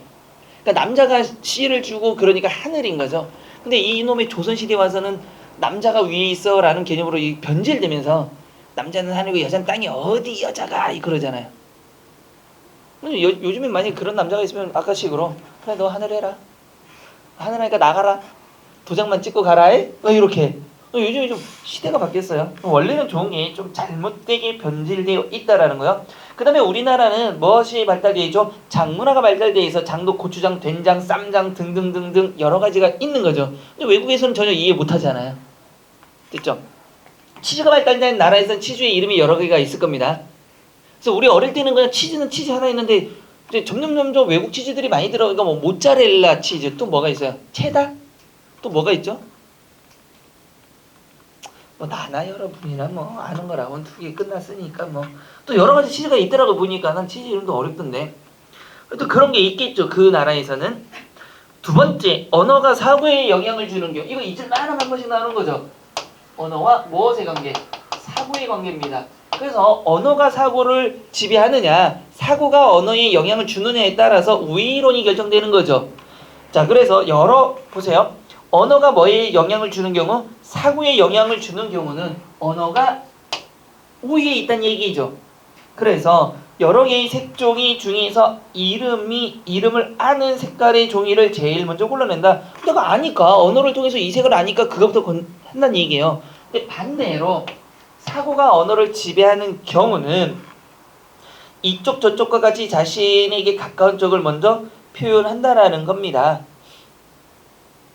그러니까 남자가 씨를 주고 그러니까 하늘인 거죠. 근데 이놈의 조선시대 와서는 남자가 위에 있어 라는 개념으로 변질되면서 남자는 하늘이고 여자는 땅이 어디 여자가 그러잖아요. 요즘에 만약에 그런 남자가 있으면 아까식으로 그래 너 하늘 해라. 하늘 하니까 나가라. 도장만 찍고 가라 해? 이렇게. 요즘에 좀 시대가 바뀌었어요. 원래는 좋은 게 좀 잘못되게 변질되어 있다라는 거요. 그 다음에 우리나라는 무엇이 발달되어 있죠? 장문화가 발달되어 있어 장도, 고추장, 된장, 쌈장 등등등등 여러 가지가 있는 거죠. 근데 외국에서는 전혀 이해 못하잖아요. 됐죠? 치즈가 발달된 나라에서는 치즈의 이름이 여러 개가 있을 겁니다. 그래서 우리 어릴 때는 그냥 치즈는 치즈 하나 있는데 이제 점점 외국 치즈들이 많이 들어가니까 뭐 모짜렐라 치즈 또 뭐가 있어요? 체다? 또 뭐가 있죠? 뭐 나나 여러분이나 뭐 아는 거라고는 두 개 끝났으니까 뭐 또 여러 가지 치즈가 있더라고 보니까 난 치즈 이름도 어렵던데 또 그런 게 있겠죠 그 나라에서는. 두 번째 언어가 사고에 영향을 주는 경우 이거 잊을만하면 한 번씩 나오는 거죠. 언어와 무엇의 관계? 사고의 관계입니다. 그래서 언어가 사고를 지배하느냐 사고가 언어에 영향을 주느냐에 따라서 우위론이 결정되는 거죠. 자 그래서 보세요. 언어가 뭐에 영향을 주는 경우 사고에 영향을 주는 경우는 언어가 우위에 있다는 얘기죠. 그래서 여러 개의 색종이 중에서 이름을 아는 색깔의 종이를 제일 먼저 골라낸다. 내가 아니까 언어를 통해서 이 색을 아니까 그것부터 한다는 얘기예요. 근데 반대로 사고가 언어를 지배하는 경우는 이쪽 저쪽과 같이 자신에게 가까운 쪽을 먼저 표현한다라는 겁니다.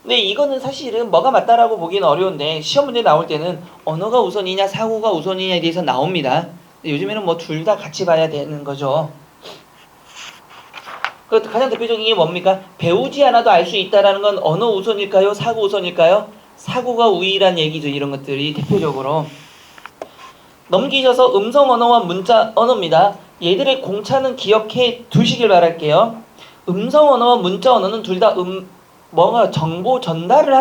근데 이거는 사실은 뭐가 맞다라고 보기는 어려운데 시험 문제 나올 때는 언어가 우선이냐 사고가 우선이냐에 대해서 나옵니다. 요즘에는 뭐 둘 다 같이 봐야 되는 거죠. 그 가장 대표적인 게 뭡니까? 배우지 않아도 알 수 있다라는 건 언어 우선일까요? 사고 우선일까요? 사고가 우위란 얘기죠. 이런 것들이 대표적으로. 넘기셔서 음성 언어와 문자 언어입니다. 얘들의 공차는 기억해 두시길 바랄게요. 음성 언어와 문자 언어는 둘 다 뭔가 정보 전달을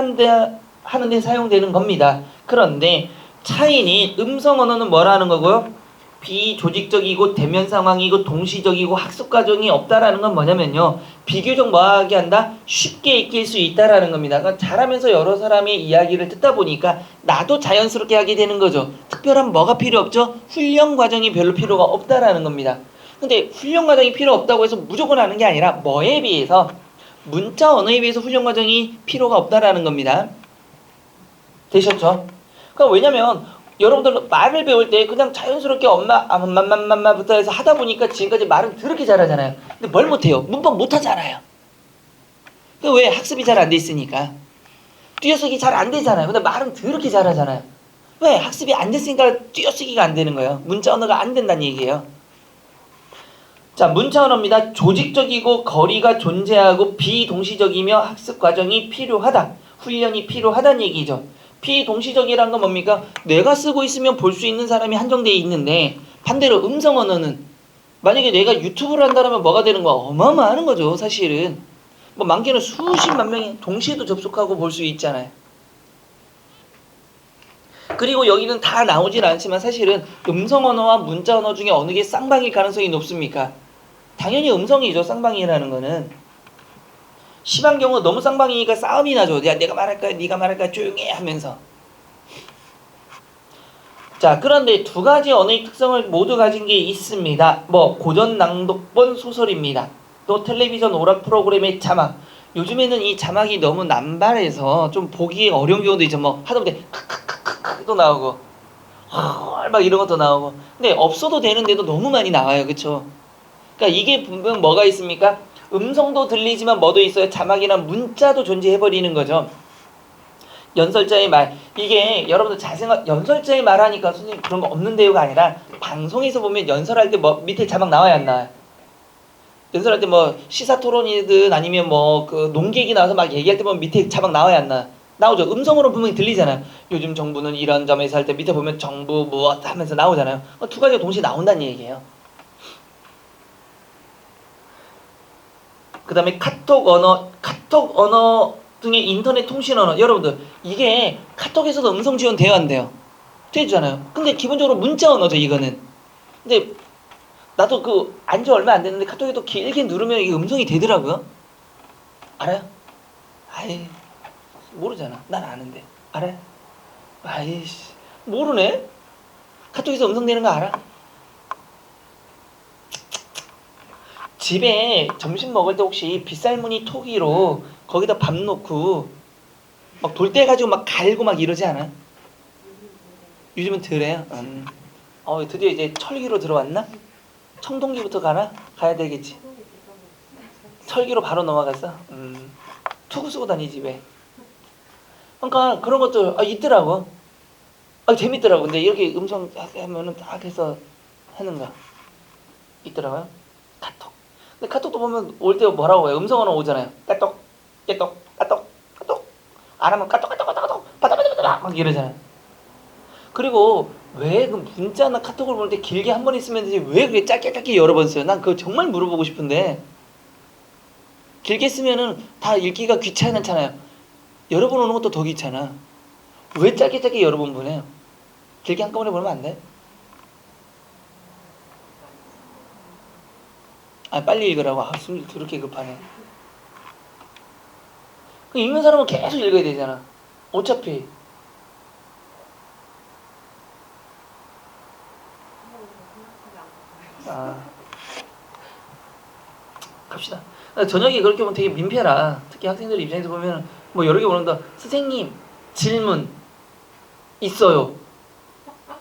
하는 데 사용되는 겁니다. 그런데 차이는 음성 언어는 뭐라 하는 거고요? 비조직적이고 대면 상황이고 동시적이고 학습 과정이 없다라는 건 뭐냐면요. 비교적 뭐하게 한다? 쉽게 익힐 수 있다라는 겁니다. 그러니까 잘하면서 여러 사람의 이야기를 듣다 보니까 나도 자연스럽게 하게 되는 거죠. 특별한 뭐가 필요 없죠? 훈련 과정이 별로 필요가 없다라는 겁니다. 근데 훈련 과정이 필요 없다고 해서 무조건 하는 게 아니라 뭐에 비해서 문자 언어에 비해서 훈련 과정이 필요가 없다라는 겁니다. 되셨죠? 그러니까 왜냐면 여러분들 말을 배울 때 그냥 자연스럽게 엄마부터 해서 하다 보니까 지금까지 말은 더럽게 잘하잖아요. 근데 뭘 못해요? 문법 못하잖아요. 왜? 학습이 잘 안 돼 있으니까. 띄어쓰기 잘 안 되잖아요. 근데 말은 더럽게 잘하잖아요. 왜? 학습이 안 됐으니까 띄어쓰기가 안 되는 거예요. 문자 언어가 안 된다는 얘기예요. 자, 문자 언어입니다. 조직적이고 거리가 존재하고 비동시적이며 학습 과정이 필요하다. 훈련이 필요하다는 얘기죠. 비동시적이란 건 뭡니까? 내가 쓰고 있으면 볼 수 있는 사람이 한정되어 있는데 반대로 음성 언어는 만약에 내가 유튜브를 한다면 뭐가 되는 거야? 어마어마한 거죠 사실은. 뭐 많게는 수십만 명이 동시에도 접속하고 볼 수 있잖아요. 그리고 여기는 다 나오진 않지만 사실은 음성 언어와 문자 언어 중에 어느 게 쌍방일 가능성이 높습니까? 당연히 음성이죠. 쌍방이라는 거는. 심한 경우 너무 쌍방이니까 싸움이 나죠. 야, 내가 말할까 네가 말할까 조용히 해 하면서. 자, 그런데 두 가지 언어의 특성을 모두 가진 게 있습니다. 뭐 고전 낭독본 소설입니다. 또 텔레비전 오락 프로그램의 자막. 요즘에는 이 자막이 너무 남발해서 좀 보기 어려운 경우도 있죠. 뭐 하다못해 크크크크크도 나오고 막 이런 것도 나오고. 근데 없어도 되는데도 너무 많이 나와요. 그쵸? 그러니까 이게 분명 뭐가 있습니까? 음성도 들리지만 뭐도 있어요? 자막이나 문자도 존재해버리는 거죠. 연설자의 말, 이게 여러분들 잘 생각, 연설자의 말 하니까 선생님 그런 거 없는데요가 아니라 방송에서 보면 연설할 때 뭐 밑에 자막 나와야 안 나와요? 연설할 때 뭐 시사 토론이든 아니면 뭐 그 농객이 나와서 막 얘기할 때 보면 밑에 자막 나와야 안 나와요? 나오죠. 음성으로 분명히 들리잖아요. 요즘 정부는 이런 점에서 할 때 밑에 보면 정부 무엇 하면서 나오잖아요. 두 가지가 동시에 나온다는 얘기예요. 그 다음에 카톡 언어 등의 인터넷 통신 언어. 여러분들 이게 카톡에서도 음성 지원 돼야 안 돼요? 되잖아요. 근데 기본적으로 문자 언어죠 이거는. 근데 나도 그 안지 얼마 안 됐는데 카톡에도 길게 누르면 이게 음성이 되더라고요. 알아요? 아이 모르잖아. 난 아는데. 알아요? 아이씨 모르네. 카톡에서 음성 되는 거 알아? 집에 점심 먹을 때 혹시 빗살무늬 토기로 거기다 밥 넣고 막 돌대 가지고 막 갈고 막 이러지 않아? 요즘은 덜해요. 드디어 이제 철기로 들어왔나? 청동기부터 가나? 가야 되겠지. 철기로 바로 넘어갔어? 투구 쓰고 다니지 왜? 그러니까 그런 것도 있더라고. 재밌더라고. 근데 이렇게 음성 하면은 딱 해서 하는 거 있더라고요. 카톡. 근데 카톡도 보면 올 때 뭐라고 해요? 음성어는 오잖아요. 까똑, 깨똑, 까똑, 까똑. 안 하면 까똑, 까똑, 까똑, 까똑, 바다바다바다 막 이러잖아요. 그리고 왜 그 문자나 카톡을 보낼 때 길게 한 번 있으면 되지 왜 그게 짧게 여러 번 써요? 난 그거 정말 물어보고 싶은데 길게 쓰면은 다 읽기가 귀찮잖아요. 여러 번 오는 것도 더 귀찮아. 왜 짧게 여러 번 보내요? 길게 한꺼번에 보내면 안 돼? 빨리 읽으라고. 숨이 그렇게 급하네. 읽는 사람은 계속 읽어야 되잖아. 어차피. 갑시다. 저녁에 그렇게 보면 되게 민폐라. 특히 학생들 입장에서 보면 뭐 여러 개 보는다. 선생님 질문 있어요.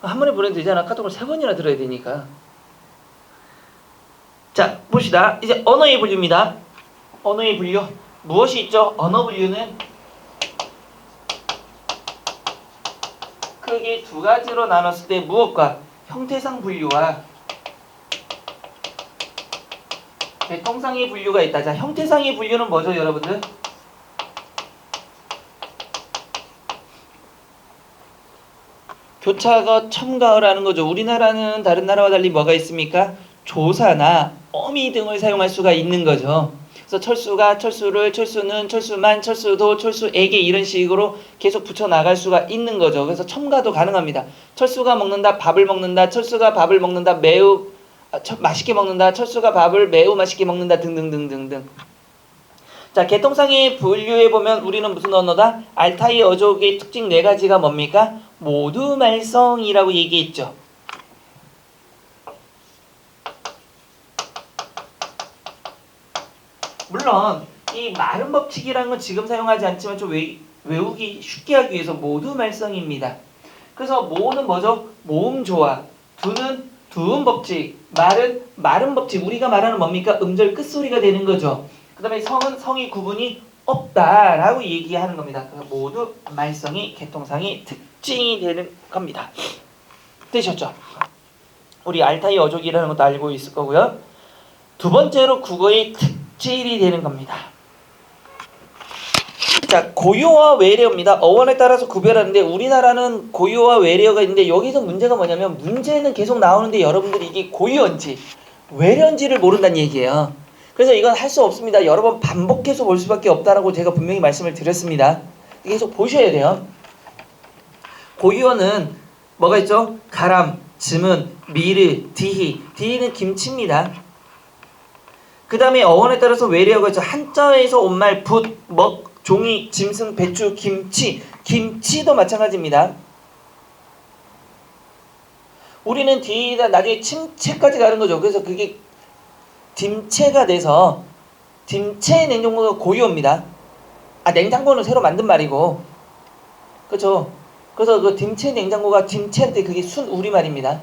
한 번에 보내도 되잖아. 카톡을 3번이나 들어야 되니까. 자 봅시다. 이제 언어의 분류입니다. 언어의 분류. 무엇이 있죠? 언어 분류는 크게 두 가지로 나눴을 때 무엇과 형태상 분류와 계통상의 분류가 있다. 자, 형태상의 분류는 뭐죠, 여러분들? 교차가 첨가어라는 거죠. 우리나라는 다른 나라와 달리 뭐가 있습니까? 조사나 어미 등을 사용할 수가 있는 거죠. 그래서 철수가, 철수를, 철수는, 철수만, 철수도, 철수에게 이런 식으로 계속 붙여 나갈 수가 있는 거죠. 그래서 첨가도 가능합니다. 철수가 먹는다, 밥을 먹는다, 철수가 밥을 먹는다, 매우 맛있게 먹는다, 철수가 밥을 매우 맛있게 먹는다 등등등등등. 자, 계통상의 분류해보면 우리는 무슨 언어다? 알타이 어족의 특징 4가지가 뭡니까? 모두 말성이라고 얘기했죠. 물론 이 말음 법칙이라는 건 지금 사용하지 않지만 좀 외우기 쉽게 하기 위해서 모두 말성입니다. 그래서 모는 뭐죠? 모음 조화. 두는 두음 법칙. 말은 말음 법칙. 우리가 말하는 뭡니까? 음절 끝소리가 되는 거죠. 그 다음에 성은 성의 구분이 없다라고 얘기하는 겁니다. 모두 말성이 계통상의 특징이 되는 겁니다. 되셨죠? 우리 알타이 어족이라는 것도 알고 있을 거고요. 두 번째로 국어의 특질이 되는 겁니다. 자, 고유어와 외래어입니다. 어원에 따라서 구별하는데 우리나라는 고유어와 외래어가 있는데 여기서 문제가 뭐냐면 문제는 계속 나오는데 여러분들이 이게 고유어인지 외래어인지를 모른다는 얘기예요. 그래서 이건 할 수 없습니다. 여러 번 반복해서 볼 수밖에 없다라고 제가 분명히 말씀을 드렸습니다. 계속 보셔야 돼요. 고유어는 뭐가 있죠? 가람, 즈문, 미르, 디히. 디히는 김치입니다. 그 다음에 어원에 따라서 외래어가 있죠. 한자에서 온 말 붓, 먹, 종이, 짐승, 배추, 김치. 김치도 마찬가지입니다. 우리는 디히다 나중에 침체까지 가는 거죠. 그래서 그게 딤체가 돼서 딤체 냉장고가 고유어입니다. 냉장고는 새로 만든 말이고, 그렇죠? 그래서 그 딤체 냉장고가 딤체한테 그게 순 우리말입니다.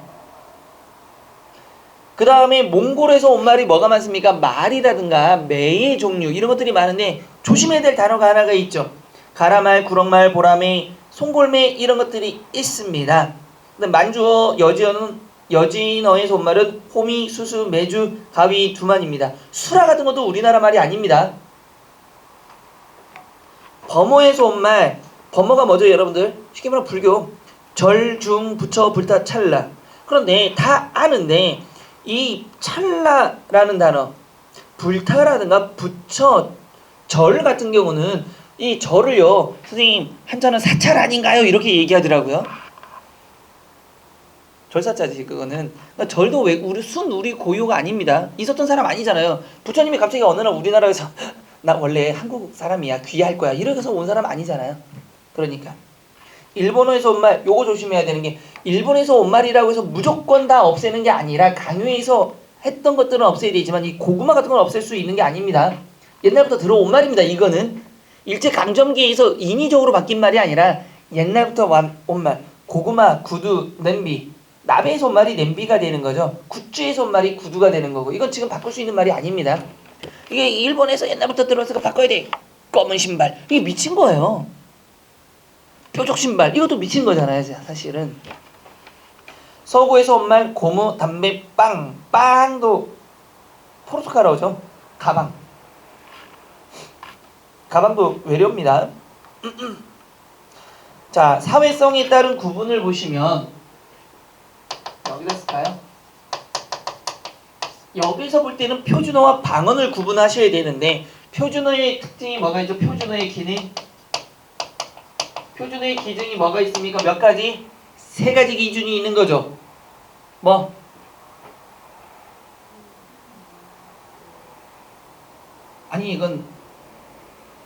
그 다음에 몽골에서 온 말이 뭐가 많습니까? 말이라든가 매의 종류 이런 것들이 많은데 조심해야 될 단어가 하나가 있죠. 가라말, 구렁말, 보라매, 송골매 이런 것들이 있습니다. 근데 만주어, 여진어에서 온 말은 호미, 수수, 매주, 가위, 두만입니다. 수라 같은 것도 우리나라 말이 아닙니다. 범어에서 온 말, 범어가 뭐죠 여러분들? 쉽게 말하면 불교. 절, 중, 부처, 불타, 찰나. 그런데 다 아는데 이 찰나라는 단어, 불타라든가 부처, 절 같은 경우는 이 절을요, 선생님 한자는 사찰 아닌가요? 이렇게 얘기하더라고요. 절사자지 그거는. 그러니까 절도 왜 우리 고유가 아닙니다. 있었던 사람 아니잖아요. 부처님이 갑자기 어느 날 우리나라에서 나 원래 한국 사람이야 귀할 거야 이러고서 온 사람 아니잖아요. 그러니까 일본어에서 온 말 요거 조심해야 되는 게 일본에서 온 말이라고 해서 무조건 다 없애는 게 아니라 강요해서 했던 것들은 없애야 되지만 이 고구마 같은 건 없앨 수 있는 게 아닙니다. 옛날부터 들어온 말입니다. 이거는 일제강점기에서 인위적으로 바뀐 말이 아니라 옛날부터 온 말. 고구마, 구두, 냄비. 나베에서 온 말이 냄비가 되는 거죠. 굿즈에서 온 말이 구두가 되는 거고 이건 지금 바꿀 수 있는 말이 아닙니다. 이게 일본에서 옛날부터 들어왔으니까 바꿔야 돼. 검은 신발. 이게 미친 거예요. 뾰족 신발. 이것도 미친 거잖아요. 사실은. 서구에서 온 말 고무, 담배, 빵. 빵도 포르투갈어죠. 가방. 가방도 외래어입니다. 자, 사회성에 따른 구분을 보시면 여기다 쓸까요? 여기서 볼 때는 표준어와 방언을 구분하셔야 되는데 표준어의 특징이 뭐가 있죠? 표준어의 기능. 표준어의 기준이 뭐가 있습니까? 몇 가지? 세 가지 기준이 있는 거죠. 뭐? 아니 이건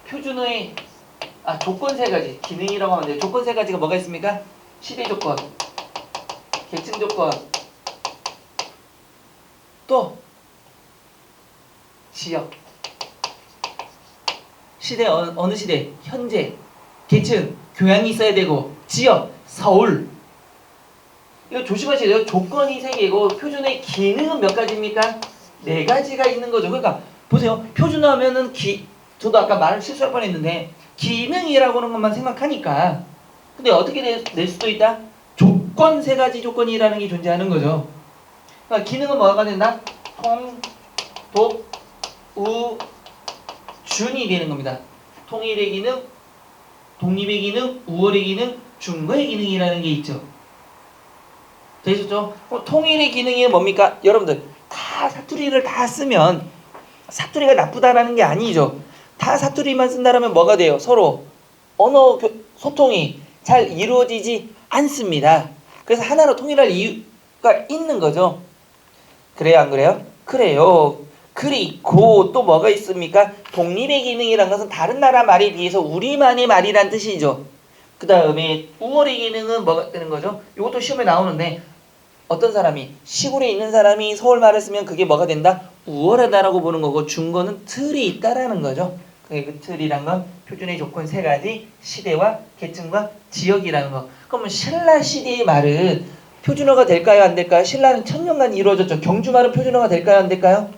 표준어의 조건 세 가지. 기능이라고 하면 돼요. 조건 세 가지가 뭐가 있습니까? 시대 조건, 계층 조건, 또 지역. 시대 어느 시대? 현재. 계층, 교양이 있어야 되고 지역, 서울. 이거 조심하셔야 돼요. 조건이 세 개고 표준어의 기능은 몇 가지입니까? 네 가지가 있는 거죠. 그러니까 보세요. 표준어 하면은 저도 아까 말을 실수할 뻔했는데 기능이라고 하는 것만 생각하니까 근데 어떻게 낼 수도 있다? 조건 세 가지 조건이라는 게 존재하는 거죠. 그러니까 기능은 뭐가 된다? 통, 독, 우, 준이 되는 겁니다. 통일의 기능, 독립의 기능, 우월의 기능, 중거의 기능이라는 게 있죠. 되셨죠? 통일의 기능이 뭡니까? 여러분들 다 사투리를 다 쓰면 사투리가 나쁘다라는 게 아니죠. 다 사투리만 쓴다라면 뭐가 돼요? 서로 언어 소통이 잘 이루어지지 않습니다. 그래서 하나로 통일할 이유가 있는 거죠. 그래요, 안 그래요? 그래요. 그리고 또 뭐가 있습니까? 독립의 기능이란 것은 다른 나라 말에 비해서 우리만의 말이란 뜻이죠. 그 다음에 우월의 기능은 뭐가 되는 거죠? 이것도 시험에 나오는데 어떤 사람이 시골에 있는 사람이 서울 말을 쓰면 그게 뭐가 된다? 우월하다라고 보는 거고 중거는 틀이 있다라는 거죠. 그 틀이란 건 표준의 조건 세 가지, 시대와 계층과 지역이라는 거. 그러면 신라 시대의 말은 표준어가 될까요? 안 될까요? 신라는 천년간 이루어졌죠. 경주 말은 표준어가 될까요? 안 될까요?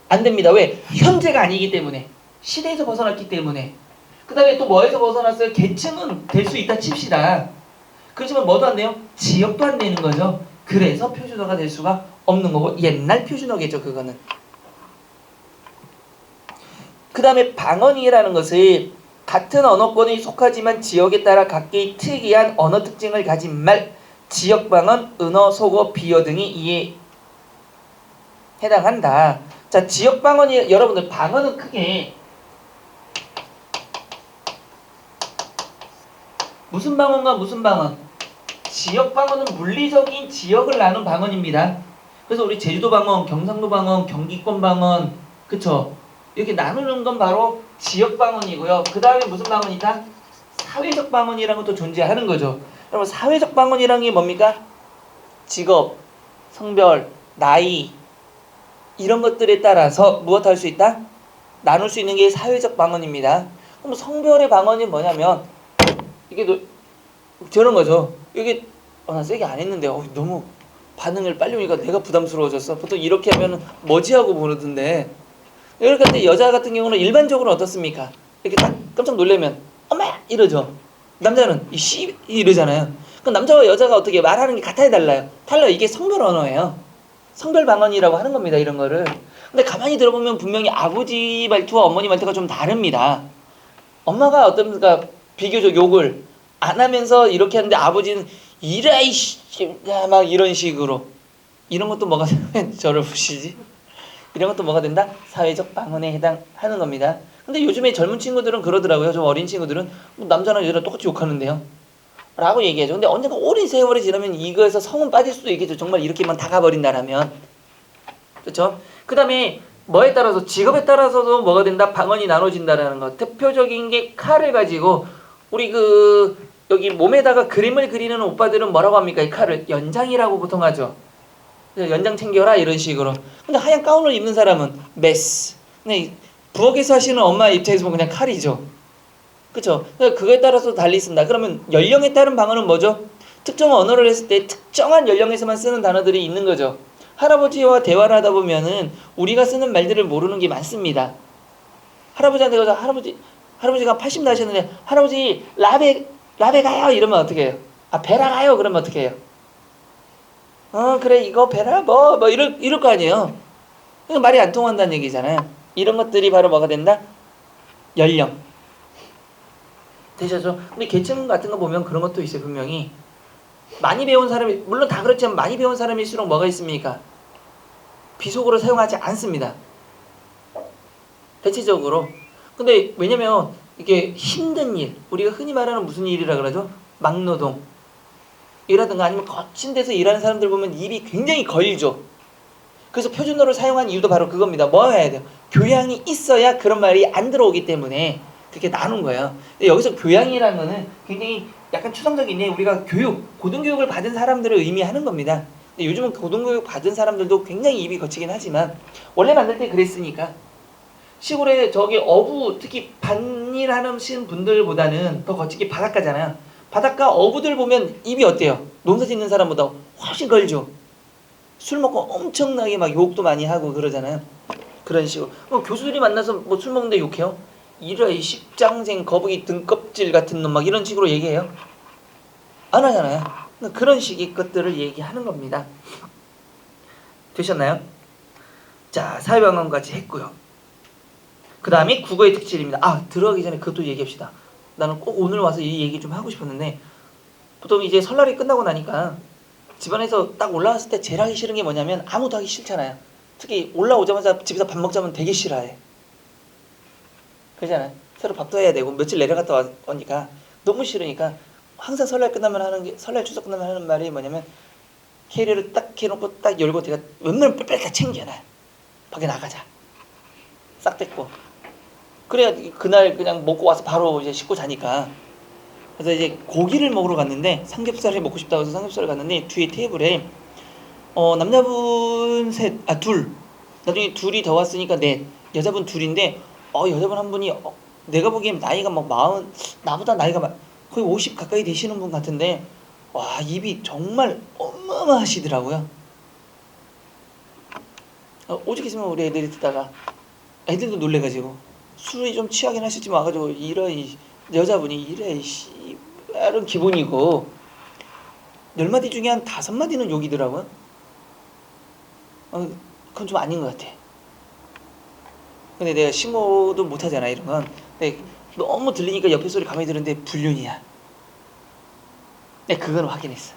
안 됩니다. 왜? 현재가 아니기 때문에. 시대에서 벗어났기 때문에. 그 다음에 또 뭐에서 벗어났어요? 계층은 될 수 있다 칩시다. 그렇지만 뭐도 안 돼요? 지역도 안 되는 거죠. 그래서 표준어가 될 수가 없는 거고 옛날 표준어겠죠. 그거는. 그 다음에 방언이라는 것은 같은 언어권에 속하지만 지역에 따라 각기 특이한 언어 특징을 가진 말, 지역방언, 은어, 속어, 비어 등이 이에 해당한다. 자, 지역방언이 여러분들 방언은 크게 무슨 방언과 무슨 방언? 지역방언은 물리적인 지역을 나눈 방언입니다. 그래서 우리 제주도 방언, 경상도 방언, 경기권 방언, 그쵸? 이렇게 나누는 건 바로 지역 방언이고요. 그 다음에 무슨 방언이다? 사회적 방언이라는 것도 존재하는 거죠. 여러분 사회적 방언이라는 게 뭡니까? 직업, 성별, 나이 이런 것들에 따라서 무엇 할 수 있다? 나눌 수 있는 게 사회적 방언입니다. 그럼 성별의 방언이 뭐냐면 이게 저런 거죠. 이게 나 세게 안 했는데 너무 반응을 빨리 오니까 내가 부담스러워졌어. 보통 이렇게 하면 뭐지 하고 보는데 이렇게 할 때 여자 같은 경우는 일반적으로 어떻습니까? 이렇게 딱 깜짝 놀라면 엄마 이러죠. 남자는 이씨 이러잖아요. 그럼 남자와 여자가 어떻게 말하는 게 같아야 달라요. 달라요. 이게 성별 언어예요. 성별 방언이라고 하는 겁니다. 이런 거를. 근데 가만히 들어보면 분명히 아버지 말투와 어머니 말투가 좀 다릅니다. 엄마가 어떤가 비교적 욕을 안 하면서 이렇게 하는데 아버지는 이라 이씨 막 이런 식으로 이런 것도 뭐가 되면 저를 보시지? 이런 것도 뭐가 된다? 사회적 방언에 해당하는 겁니다. 근데 요즘에 젊은 친구들은 그러더라고요. 좀 어린 친구들은 뭐 남자나 여자나 똑같이 욕하는데요. 라고 얘기하죠. 근데 언젠가 오랜 세월이 지나면 이거에서 성은 빠질 수도 있겠죠. 정말 이렇게만 다가버린다라면. 그렇죠? 그 다음에 뭐에 따라서 직업에 따라서도 뭐가 된다? 방언이 나눠진다라는 거. 대표적인 게 칼을 가지고 우리 여기 몸에다가 그림을 그리는 오빠들은 뭐라고 합니까? 이 칼을 연장이라고 보통 하죠. 연장 챙겨라 이런 식으로. 근데 하얀 가운을 입는 사람은 메스. 근데 부엌에서 하시는 엄마 입장에서 보면 그냥 칼이죠. 그렇죠? 그거에 따라서 달리 쓴다. 그러면 연령에 따른 방언은 뭐죠? 특정 언어를 했을 때 특정한 연령에서만 쓰는 단어들이 있는 거죠. 할아버지와 대화를 하다 보면은 우리가 쓰는 말들을 모르는 게 많습니다. 할아버지한테 가서 할아버지가 80 나셨는데 할아버지 라베 가요 이러면 어떻게 해요? 아 베라 가요 그러면 어떻게 해요? 그래 이거 베라 뭐 이럴 거 아니에요. 그러니까 말이 안 통한다는 얘기잖아요. 이런 것들이 바로 뭐가 된다? 연령. 되셨죠? 근데 계층 같은 거 보면 그런 것도 있어요. 분명히 많이 배운 사람이 물론 다 그렇지만 많이 배운 사람일수록 뭐가 있습니까? 비속어를 사용하지 않습니다. 대체적으로. 근데 왜냐면 이게 힘든 일, 우리가 흔히 말하는 무슨 일이라 그러죠? 막노동 이라든가 아니면 거친 데서 일하는 사람들 보면 입이 굉장히 걸죠. 그래서 표준어를 사용한 이유도 바로 그겁니다. 뭐 해야 돼요? 교양이 있어야 그런 말이 안 들어오기 때문에 그렇게 나눈 거예요. 근데 여기서 교양이라는 거는 굉장히 약간 추상적인 게 우리가 고등교육을 받은 사람들을 의미하는 겁니다. 근데 요즘은 고등교육 받은 사람들도 굉장히 입이 거치긴 하지만 원래 만들 때 그랬으니까 시골에 저기 어부 특히 밭일하는 분들보다는 더 거치게 바닷가잖아요. 바닷가 어부들 보면 입이 어때요? 농사 짓는 사람보다 훨씬 걸죠. 술 먹고 엄청나게 막 욕도 많이 하고 그러잖아요. 그런 식으로. 교수들이 만나서 뭐 술 먹는데 욕해요? 이런 이 십장생 거북이 등껍질 같은 놈 막 이런 식으로 얘기해요? 안 하잖아요. 그런 식의 것들을 얘기하는 겁니다. 되셨나요? 자, 사회방언까지 했고요. 그 다음에 국어의 특질입니다. 들어가기 전에 그것도 얘기합시다. 나는 꼭 오늘 와서 이 얘기 좀 하고 싶었는데 보통 이제 설날이 끝나고 나니까 집안에서 딱 올라왔을 때 제일 하기 싫은 게 뭐냐면 아무도 하기 싫잖아요. 특히 올라오자마자 집에서 밥 먹자면 되게 싫어해. 그러잖아요. 새로 밥도 해야 되고 며칠 내려갔다 오니까 너무 싫으니까 항상 설날 추석 끝나면 하는 말이 뭐냐면 캐리어를 딱 해놓고 딱 열고 제가 웬만하면 빨리 다 챙겨놔요. 밖에 나가자. 싹 뗐고. 그래야 그날 그냥 먹고 와서 바로 이제 씻고 자니까. 그래서 이제 고기를 먹으러 갔는데 삼겹살을 먹고 싶다고 해서 삼겹살을 갔는데 뒤에 테이블에 남자분 둘. 나중에 둘이 더 왔으니까 넷. 여자분 둘인데 여자분 한 분이 내가 보기엔 나이가 막 40, 나보다 나이가 거의 50 가까이 되시는 분 같은데 와 입이 정말 어마어마하시더라고요. 오죽 했으면 우리 애들이 듣다가 애들도 놀래가지고 술이 좀 취하긴 하셨지만 와가지고 이런 여자분이 이래 이런 기본이고 10마디 중에 한 5마디는 욕이더라고요. 그건 좀 아닌 것 같아. 근데 내가 신고도 못하잖아 이런 건. 근데 너무 들리니까 옆에 소리 가만히 들었는데 불륜이야. 근데 그건 확인했어.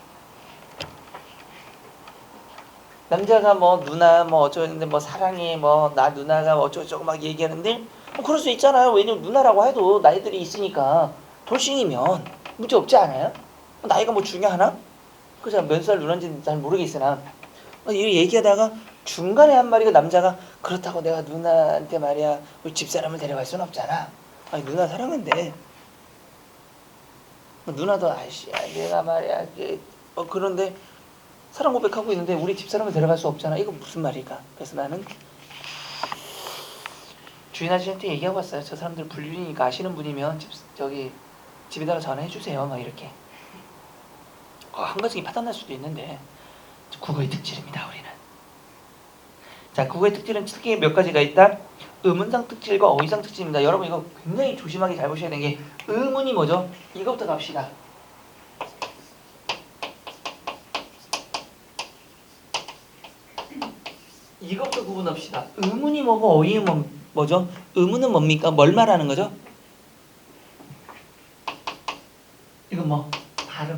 남자가 뭐 누나 뭐 어쩌는데 뭐 사랑해 뭐 나 누나가 어쩌고저쩌고 막 얘기하는데 그럴 수 있잖아요. 왜냐면 누나라고 해도 나이들이 있으니까 돌싱이면 문제 없지 않아요? 나이가 뭐 중요하나? 그래서 몇 살 누나인지는 잘 모르겠으나 이 얘기하다가 중간에 한 마리가 남자가 그렇다고 내가 누나한테 말이야 우리 집사람을 데려갈 수는 없잖아. 아니 누나 사랑한대. 누나도 내가 말이야 그런데 사랑 고백하고 있는데 우리 집사람을 데려갈 수 없잖아. 이거 무슨 말일까? 그래서 나는 주인 아저씨한테 얘기하고 왔어요. 저 사람들 불륜이니까 아시는 분이면 집에다가 전화해 주세요. 막 이렇게. 한 가지 파탄 날 수도 있는데 국어의 특질입니다. 우리는. 자, 국어의 특질은 특히 몇 가지가 있다. 의문상 특질과 어휘상 특질입니다. 여러분 이거 굉장히 조심하게 잘 보셔야 되는 게 의문이 뭐죠? 이거부터 갑시다. 이것부터 구분합시다. 의문이 뭐고 어휘는 뭐죠? 의문은 뭡니까? 뭘 말하는 거죠? 이건 뭐? 발음.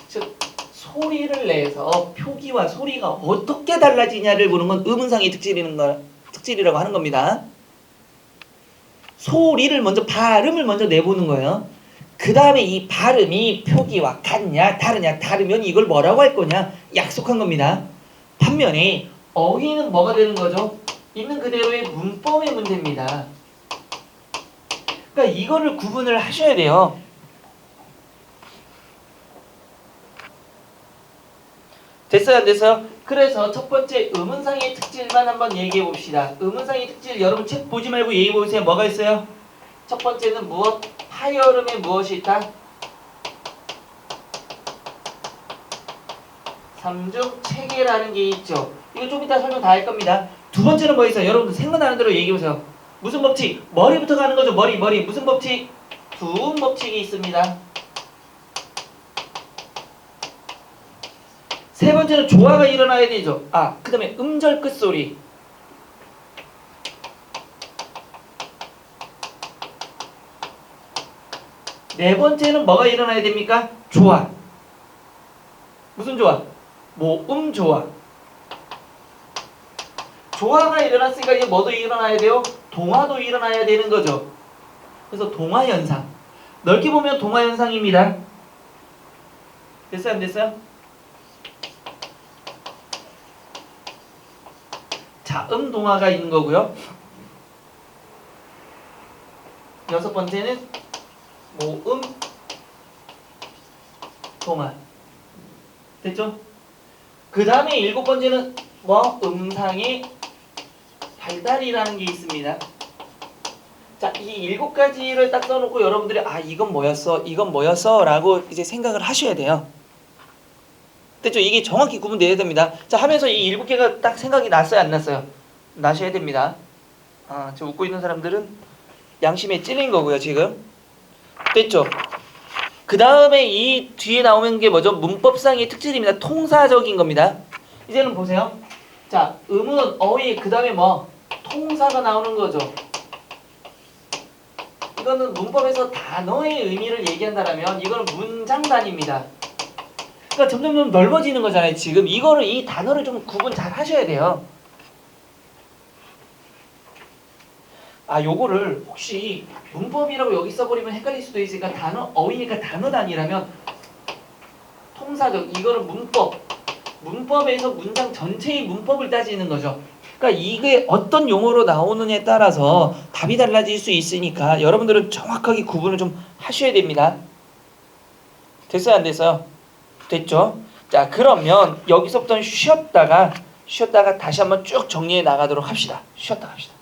즉 소리를 내서 표기와 소리가 어떻게 달라지냐를 보는 건 의문상의 특질이라고 하는 겁니다. 소리를 먼저 발음을 먼저 내보는 거예요. 그 다음에 이 발음이 표기와 같냐 다르냐 다르면 이걸 뭐라고 할 거냐 약속한 겁니다. 반면에 어휘는 뭐가 되는 거죠? 있는 그대로의 문법의 문제입니다. 그러니까 이거를 구분을 하셔야 돼요. 됐어요 안 됐어요? 그래서 첫 번째 의문상의 특질만 한번 얘기해 봅시다. 의문상의 특질 여러분 책 보지 말고 얘기해 보세요. 뭐가 있어요? 첫 번째는 무엇? 파열음에 무엇이 있다? 삼중 체계라는 게 있죠. 이거 좀 이따 설명 다 할 겁니다. 두 번째는 뭐 있어요? 여러분들 생각나는 대로 얘기해 보세요. 무슨 법칙? 머리부터 가는 거죠. 머리. 무슨 법칙? 두음 법칙이 있습니다. 세 번째는 조화가 일어나야 되죠. 그 다음에 음절 끝소리. 네 번째는 뭐가 일어나야 됩니까? 조화. 무슨 조화? 모음 조화. 조화가 일어났으니까 이제 뭐도 일어나야 돼요? 동화도 일어나야 되는 거죠. 그래서 동화현상. 넓게 보면 동화현상입니다. 됐어요? 안 됐어요? 자음 동화가 있는 거고요. 여섯 번째는 모음 동화. 됐죠? 그 다음에 일곱 번째는 뭐? 음상의 발달이라는 게 있습니다. 자, 이 일곱 가지를 딱 써놓고 여러분들이 이건 뭐였어 라고 이제 생각을 하셔야 돼요. 됐죠? 이게 정확히 구분되어야 됩니다. 자, 하면서 이 일곱 개가 딱 생각이 났어요 안 났어요? 나셔야 됩니다. 저 웃고 있는 사람들은 양심에 찔린 거고요 지금. 됐죠? 그 다음에 이 뒤에 나오는 게 뭐죠? 문법상의 특질입니다. 통사적인 겁니다. 이제는 보세요. 자, 의문, 어휘, 그 다음에 뭐? 통사가 나오는 거죠. 이거는 문법에서 단어의 의미를 얘기한다면 이거는 문장단입니다. 그러니까 점점 넓어지는 거잖아요. 지금 이거를 이 단어를 좀 구분 잘 하셔야 돼요. 요거를 혹시 문법이라고 여기 써버리면 헷갈릴 수도 있으니까 단어, 어휘니까 단어 단위라면 통사적, 이거는 문법에서 문장 전체의 문법을 따지는 거죠. 그러니까 이게 어떤 용어로 나오느냐에 따라서 답이 달라질 수 있으니까 여러분들은 정확하게 구분을 좀 하셔야 됩니다. 됐어요? 안 됐어요? 됐죠? 자, 그러면 여기서부터는 쉬었다가 다시 한번 쭉 정리해 나가도록 합시다. 쉬었다 갑시다.